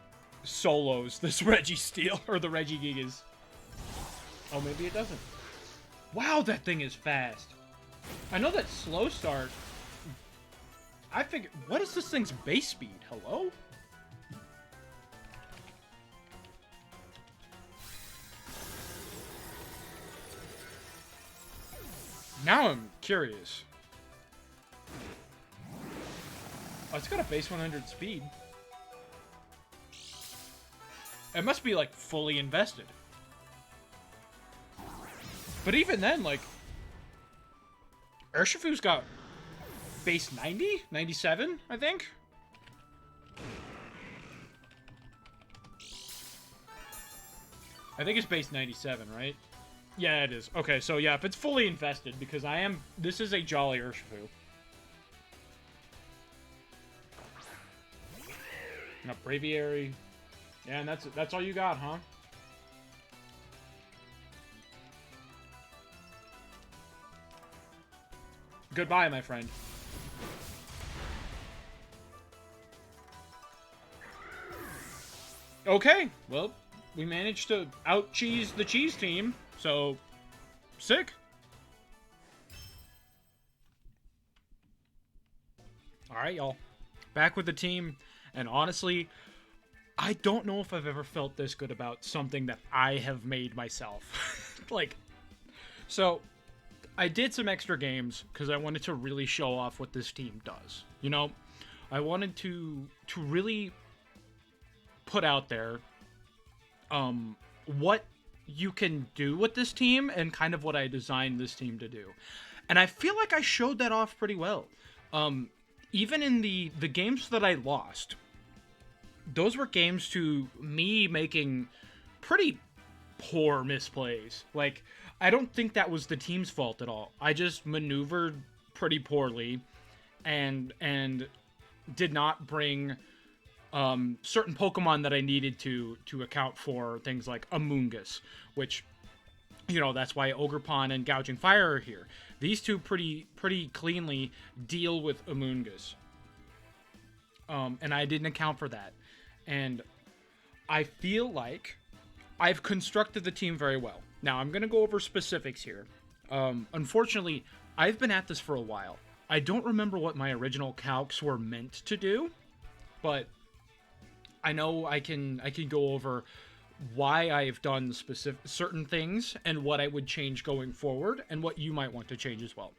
solos this registeel, or the Regigigas. Oh, maybe it doesn't. Wow, that thing is fast. I know that slow start. I figured, what is this thing's base speed? Hello? Now I'm curious. Oh, it's got a base 100 speed. It must be, like, fully invested. But even then, like, Urshifu's got base 90? 97, I think? I think it's base 97, right? Yeah, it is. Okay, so yeah, if it's fully invested, because this is a jolly Urshifu. Now, Braviary. Yeah, and that's all you got, huh? Goodbye, my friend. Okay, well, we managed to out-cheese the cheese team, so sick. Alright, y'all. Back with the team, and honestly, I don't know if I've ever felt this good about something that I have made myself. Like, so I did some extra games because I wanted to really show off what this team does. You know, I wanted to really put out there what you can do with this team and kind of what I designed this team to do. And I feel like I showed that off pretty well. Even in the games that I lost, those were games to me making pretty poor misplays. Like, I don't think that was the team's fault at all. I just maneuvered pretty poorly and did not bring certain Pokemon that I needed to account for things like Amoonguss, which, you know, that's why Ogerpon and Gouging Fire are here. These two pretty cleanly deal with Amoonguss. And I didn't account for that. And I feel like I've constructed the team very well. Now, I'm going to go over specifics here. Unfortunately, I've been at this for a while. I don't remember what my original calcs were meant to do, but I know I can go over why I've done certain things and what I would change going forward and what you might want to change as well.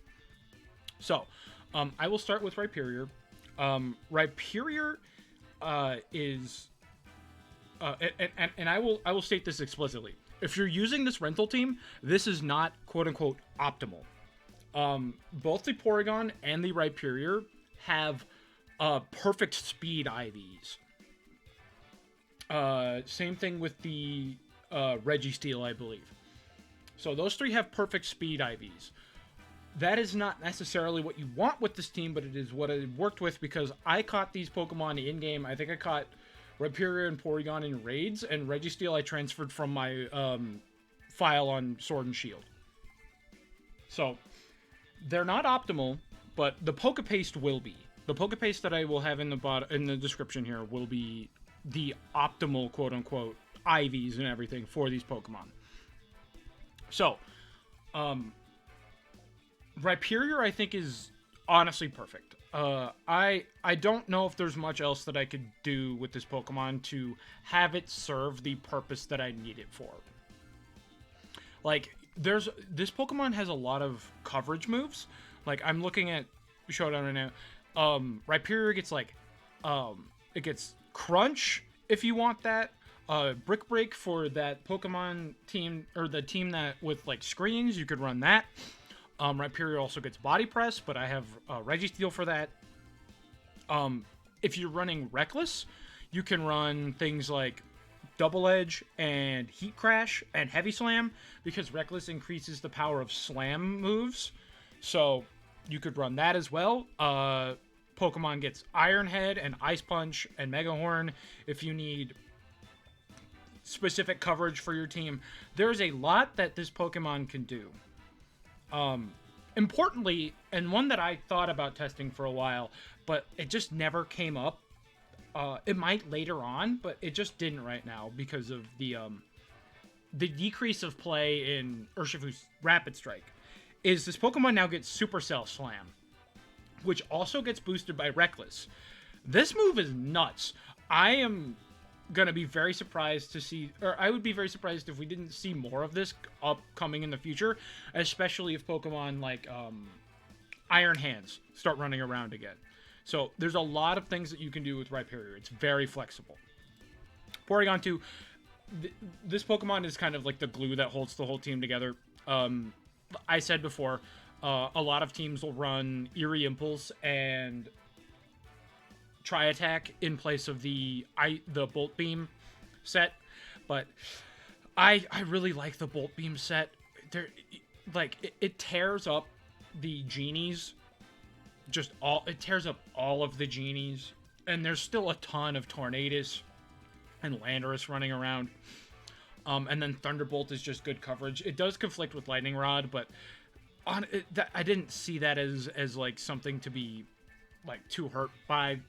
So, I will start with Rhyperior. Rhyperior is... and I will state this explicitly. If you're using this rental team, this is not quote-unquote optimal. Both the Porygon and the Rhyperior have perfect speed IVs. Same thing with the Registeel, I believe. So those three have perfect speed IVs. That is not necessarily what you want with this team, but it is what I worked with because I caught these Pokemon in-game. I think I caught Rhyperior and Porygon in raids, and Registeel I transferred from my file on Sword and Shield. So, they're not optimal, but the Pokepaste will be. The Pokepaste that I will have in the description here will be the optimal, quote-unquote, IVs and everything for these Pokemon. So, Rhyperior, I think, is honestly perfect. I don't know if there's much else that I could do with this Pokemon to have it serve the purpose that I need it for. Like, this Pokemon has a lot of coverage moves. Like, I'm looking at Showdown right now. Rhyperior gets, like, it gets Crunch, if you want that. Brick Break for that Pokemon team, or the team that with, like, screens, you could run that. Rhyperior also gets Body Press, but I have Registeel for that. If you're running Reckless, you can run things like Double Edge and Heat Crash and Heavy Slam, because Reckless increases the power of slam moves. So you could run that as well. Pokemon gets Iron Head and Ice Punch and Mega Horn if you need specific coverage for your team. There's a lot that this Pokemon can do. Importantly, and one that I thought about testing for a while, but it just never came up. It might later on, but it just didn't right now because of the decrease of play in Urshifu's Rapid Strike. Is this Pokemon now gets Supercell Slam, which also gets boosted by Reckless. This move is nuts. I am gonna be very surprised to see, or I would be very surprised if we didn't see more of this upcoming in the future, especially if Pokemon like Iron Hands start running around again. So there's a lot of things that you can do with Rhyperior. It's very flexible. Porygon 2, this Pokemon is kind of like the glue that holds the whole team together. I said before, a lot of teams will run Eerie Impulse and Tri-Attack in place of the Bolt Beam set, but I really like the Bolt Beam set. It tears up the genies. It tears up all of the genies, and there's still a ton of Tornadus and Landorus running around. And then Thunderbolt is just good coverage. It does conflict with Lightning Rod, but I didn't see that as like something to be like too hurt by.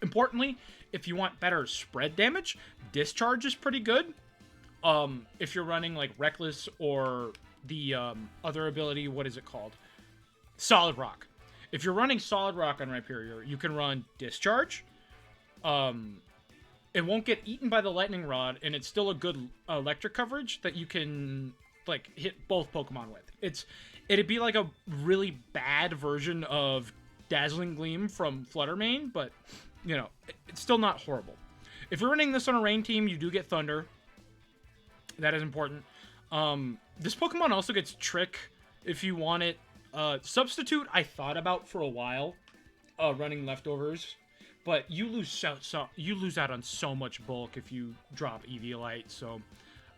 Importantly, if you want better spread damage, Discharge is pretty good. If you're running like Reckless or the other ability, what is it called? Solid Rock. If you're running Solid Rock on Rhyperior, you can run Discharge. It won't get eaten by the Lightning Rod, and it's still a good electric coverage that you can like hit both Pokemon with. It'd be like a really bad version of Dazzling Gleam from Flutter Mane, but you know, it's still not horrible. If you're running this on a rain team, you do get Thunder. That is important. This Pokemon also gets Trick if you want it. Substitute, I thought about for a while, running Leftovers, but you lose out on so much bulk if you drop Eviolite, so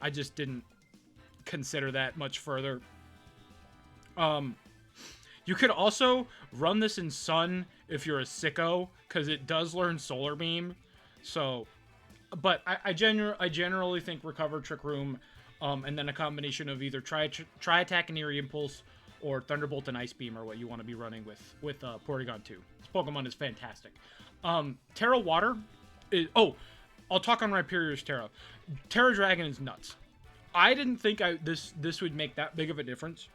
I just didn't consider that much further. You could also run this in Sun if you're a sicko, because it does learn Solar Beam. So, but I generally think Recover, Trick Room, and then a combination of either Tri-Attack and Eerie Impulse, or Thunderbolt and Ice Beam are what you want to be running with Porygon 2. This Pokemon is fantastic. Terra Water is... Oh, I'll talk on Rhyperior's Terra. Terra Dragon is nuts. I didn't think this would make that big of a difference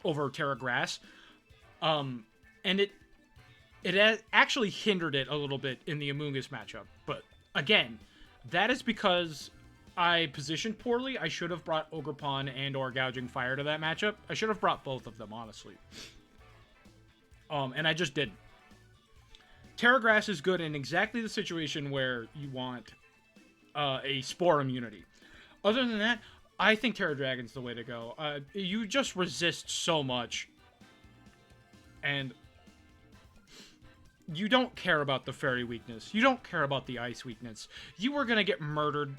over Terra Grass. And it actually hindered it a little bit in the Amoonguss matchup. But, again, that is because I positioned poorly. I should have brought Ogerpon and or Gouging Fire to that matchup. I should have brought both of them, honestly. And I just didn't. Terra Grass is good in exactly the situation where you want a Spore immunity. Other than that, I think Terra Dragon's the way to go. You just resist so much. And you don't care about the Fairy weakness. You don't care about the Ice weakness. You were going to get murdered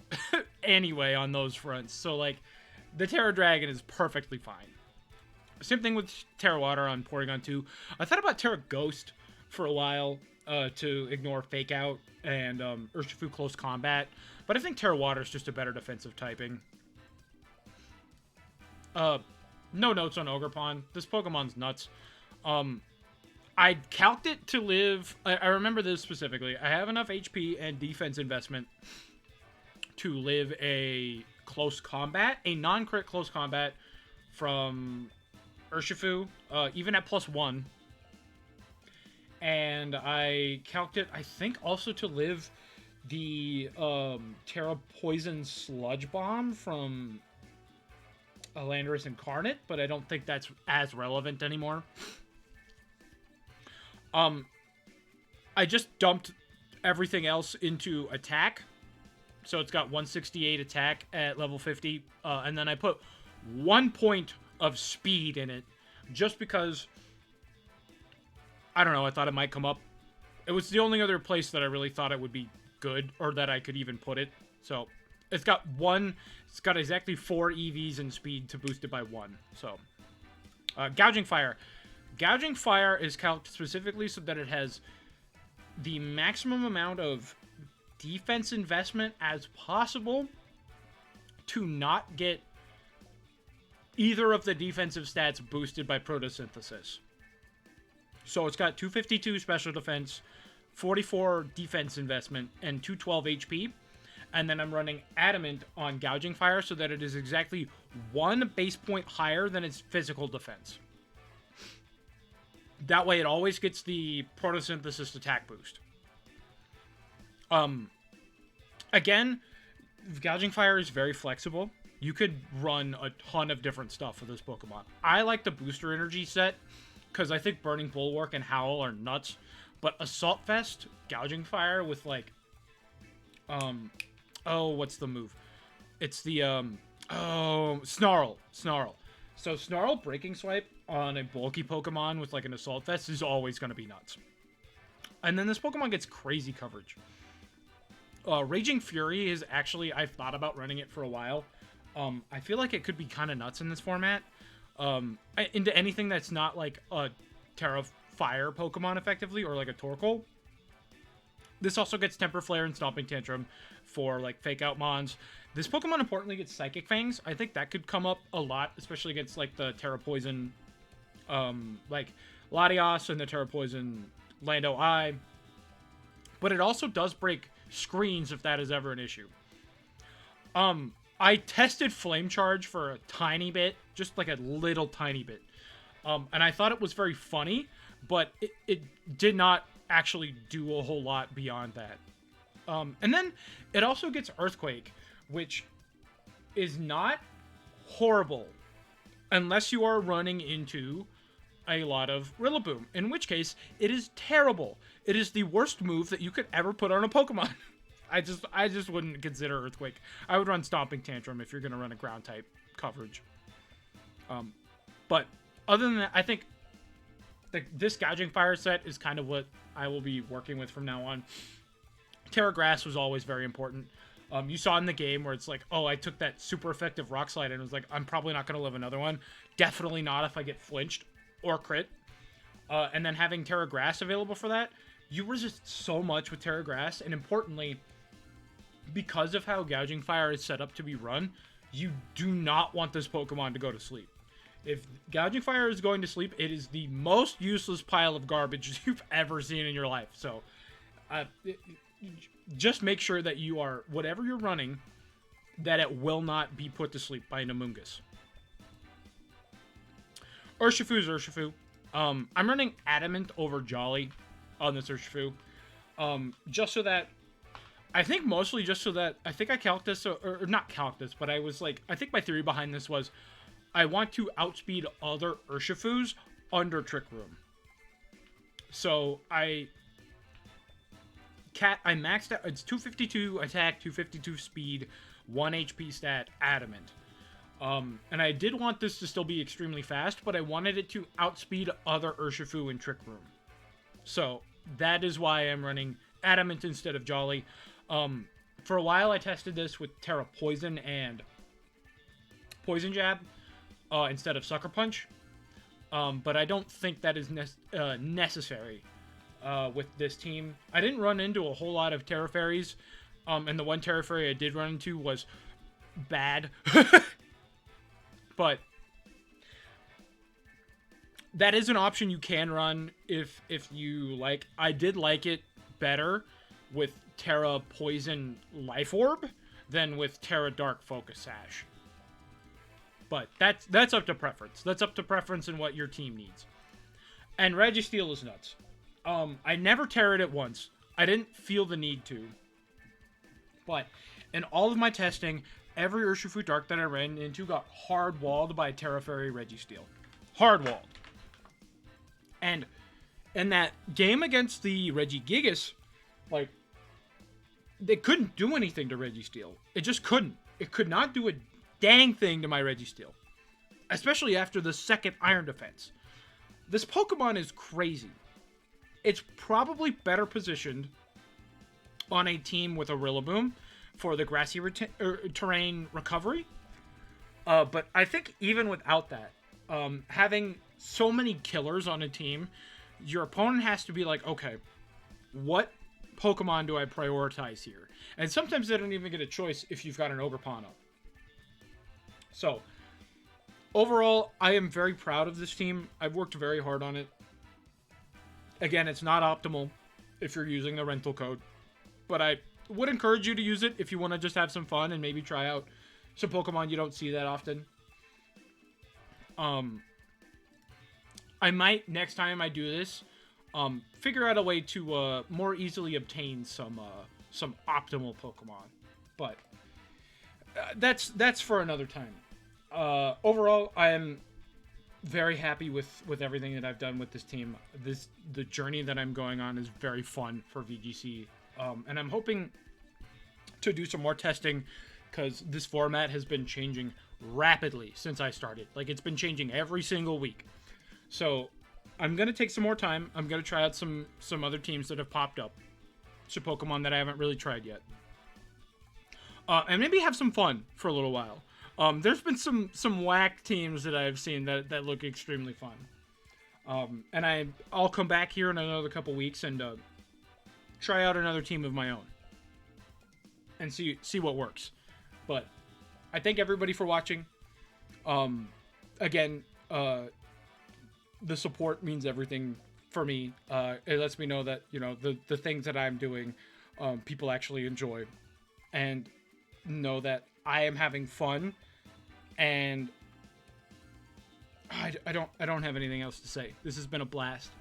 anyway on those fronts. So, like, the Terra Dragon is perfectly fine. Same thing with Terra Water on Porygon 2. I thought about Terra Ghost for a while to ignore Fake Out and Urshifu Close Combat. But I think Terra Water is just a better defensive typing. No notes on Ogerpon. This Pokemon's nuts. I calced it to live... I remember this specifically. I have enough HP and defense investment to live a close combat, a non-crit close combat from Urshifu, even at +1. And I calced it, I think, also to live the Terra Poison Sludge Bomb from Landorus Incarnate, but I don't think that's as relevant anymore. I just dumped everything else into attack. So it's got 168 attack at level 50. And then I put 1 point of speed in it just because, I don't know, I thought it might come up It was the only other place that I really thought it would be good, or that I could even put it. So it's got exactly 4 EVs and speed to boost it by 1. So Gouging Fire. Gouging Fire is calculated specifically so that it has the maximum amount of defense investment as possible to not get either of the defensive stats boosted by photosynthesis. So it's got 252 special defense, 44 defense investment, and 212 HP. And then I'm running Adamant on Gouging Fire so that it is exactly 1 base point higher than its physical defense. That way it always gets the photosynthesis attack boost. Again, Gouging Fire is very flexible. You could run a ton of different stuff for this Pokemon. I like the Booster Energy set, because I think Burning Bulwark and Howl are nuts. But Assault Vest, Gouging Fire with like... what's the move? It's the, Snarl. So Snarl Breaking Swipe on a bulky Pokemon with like an Assault Vest is always going to be nuts. And then this Pokemon gets crazy coverage. Raging Fury is actually... I've thought about running it for a while. I feel like it could be kind of nuts in this format. Into anything that's not like a Terra Fire Pokemon, effectively, or like a Torkoal. This also gets Temper Flare and Stomping Tantrum for like Fake Out Mons. This Pokemon importantly gets Psychic Fangs. I think that could come up a lot, especially against like the Terra Poison, like Latios and the Terra Poison Lando Eye. But it also does break screens if that is ever an issue. I tested Flame Charge for a tiny bit, just like a little tiny bit. And I thought it was very funny, but it did not actually do a whole lot beyond that. And then it also gets Earthquake, which is not horrible unless you are running into a lot of Rillaboom, in which case it is terrible. It is the worst move that you could ever put on a Pokemon. I just wouldn't consider Earthquake. I would run Stomping Tantrum if you're going to run a ground type coverage. But other than that, I think this Gouging Fire set is kind of what I will be working with from now on. Terra Grass was always very important. You saw in the game where it's like, oh, I took that super effective Rock Slide and was like, I'm probably not going to live another one. Definitely not if I get flinched or crit. And then having Terra Grass available for that, you resist so much with Terra Grass, and importantly, because of how Gouging Fire is set up to be run, you do not want this Pokemon to go to sleep. If Gouging Fire is going to sleep, it is the most useless pile of garbage you've ever seen in your life. So, just make sure that you are, whatever you're running, that it will not be put to sleep by an Amoonguss. Urshifu's Urshifu. I'm running Adamant over Jolly on this Urshifu. Just so that, I think mostly just so that, I think I calced this, or not calced this, but I was like, I think my theory behind this was, I want to outspeed other Urshifus under Trick Room. So I maxed out, it's 252 attack, 252 speed, 1 HP stat, Adamant. And I did want this to still be extremely fast, but I wanted it to outspeed other Urshifu in Trick Room. So that is why I'm running Adamant instead of Jolly. For a while I tested this with Terra Poison and Poison Jab instead of Sucker Punch. But I don't think that is necessary with this team. I didn't run into a whole lot of Terra Fairies, and the one Terra Fairy I did run into was bad. But that is an option you can run if you like. I did like it better with Terra Poison Life Orb than with Terra Dark Focus Sash. But that's up to preference. That's up to preference and what your team needs. And Registeel is nuts. I never Terra'd it once. I didn't feel the need to. But in all of my testing, every Urshifu Dark that I ran into got hard-walled by Terra Fairy Registeel. Hard-walled. And in that game against the Regigigas, like, they couldn't do anything to Registeel. It just couldn't. It could not do a dang thing to my Registeel. Especially after the second Iron Defense. This Pokemon is crazy. it's probably better positioned on a team with a Rillaboom for the grassy terrain recovery. But I think even without that, having so many killers on a team, your opponent has to be like, okay, what Pokemon do I prioritize here? And sometimes they don't even get a choice if you've got an Ogerpon up. So, overall, I am very proud of this team. I've worked very hard on it. Again, it's not optimal if you're using the rental code, but I would encourage you to use it if you want to just have some fun and maybe try out some Pokemon you don't see that often. I might, next time I do this, figure out a way to more easily obtain some optimal Pokemon. But that's for another time. Overall, I am very happy with everything that I've done with this team. The journey that I'm going on is very fun for VGC, and I'm hoping to do some more testing because this format has been changing rapidly since I started. Like, it's been changing every single week. So I'm gonna take some more time. I'm gonna try out some other teams that have popped up, some Pokemon that I haven't really tried yet, and maybe have some fun for a little while. There's been some whack teams that I've seen that look extremely fun. And I'll come back here in another couple weeks and try out another team of my own and see what works. But I thank everybody for watching. Again, the support means everything for me. It lets me know that, you know, the things that I'm doing, people actually enjoy, and know that I am having fun. And I don't have anything else to say. This has been a blast.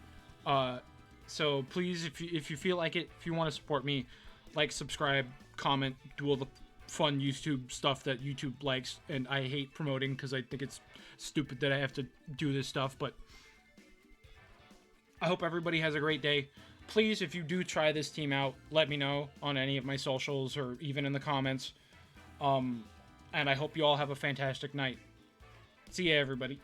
So please, if you feel like it, if you want to support me, like, subscribe, comment, do all the fun YouTube stuff that YouTube likes, and I hate promoting because I think it's stupid that I have to do this stuff. But I hope everybody has a great day. Please, if you do try this team out, let me know on any of my socials or even in the comments. And I hope you all have a fantastic night. See ya, everybody.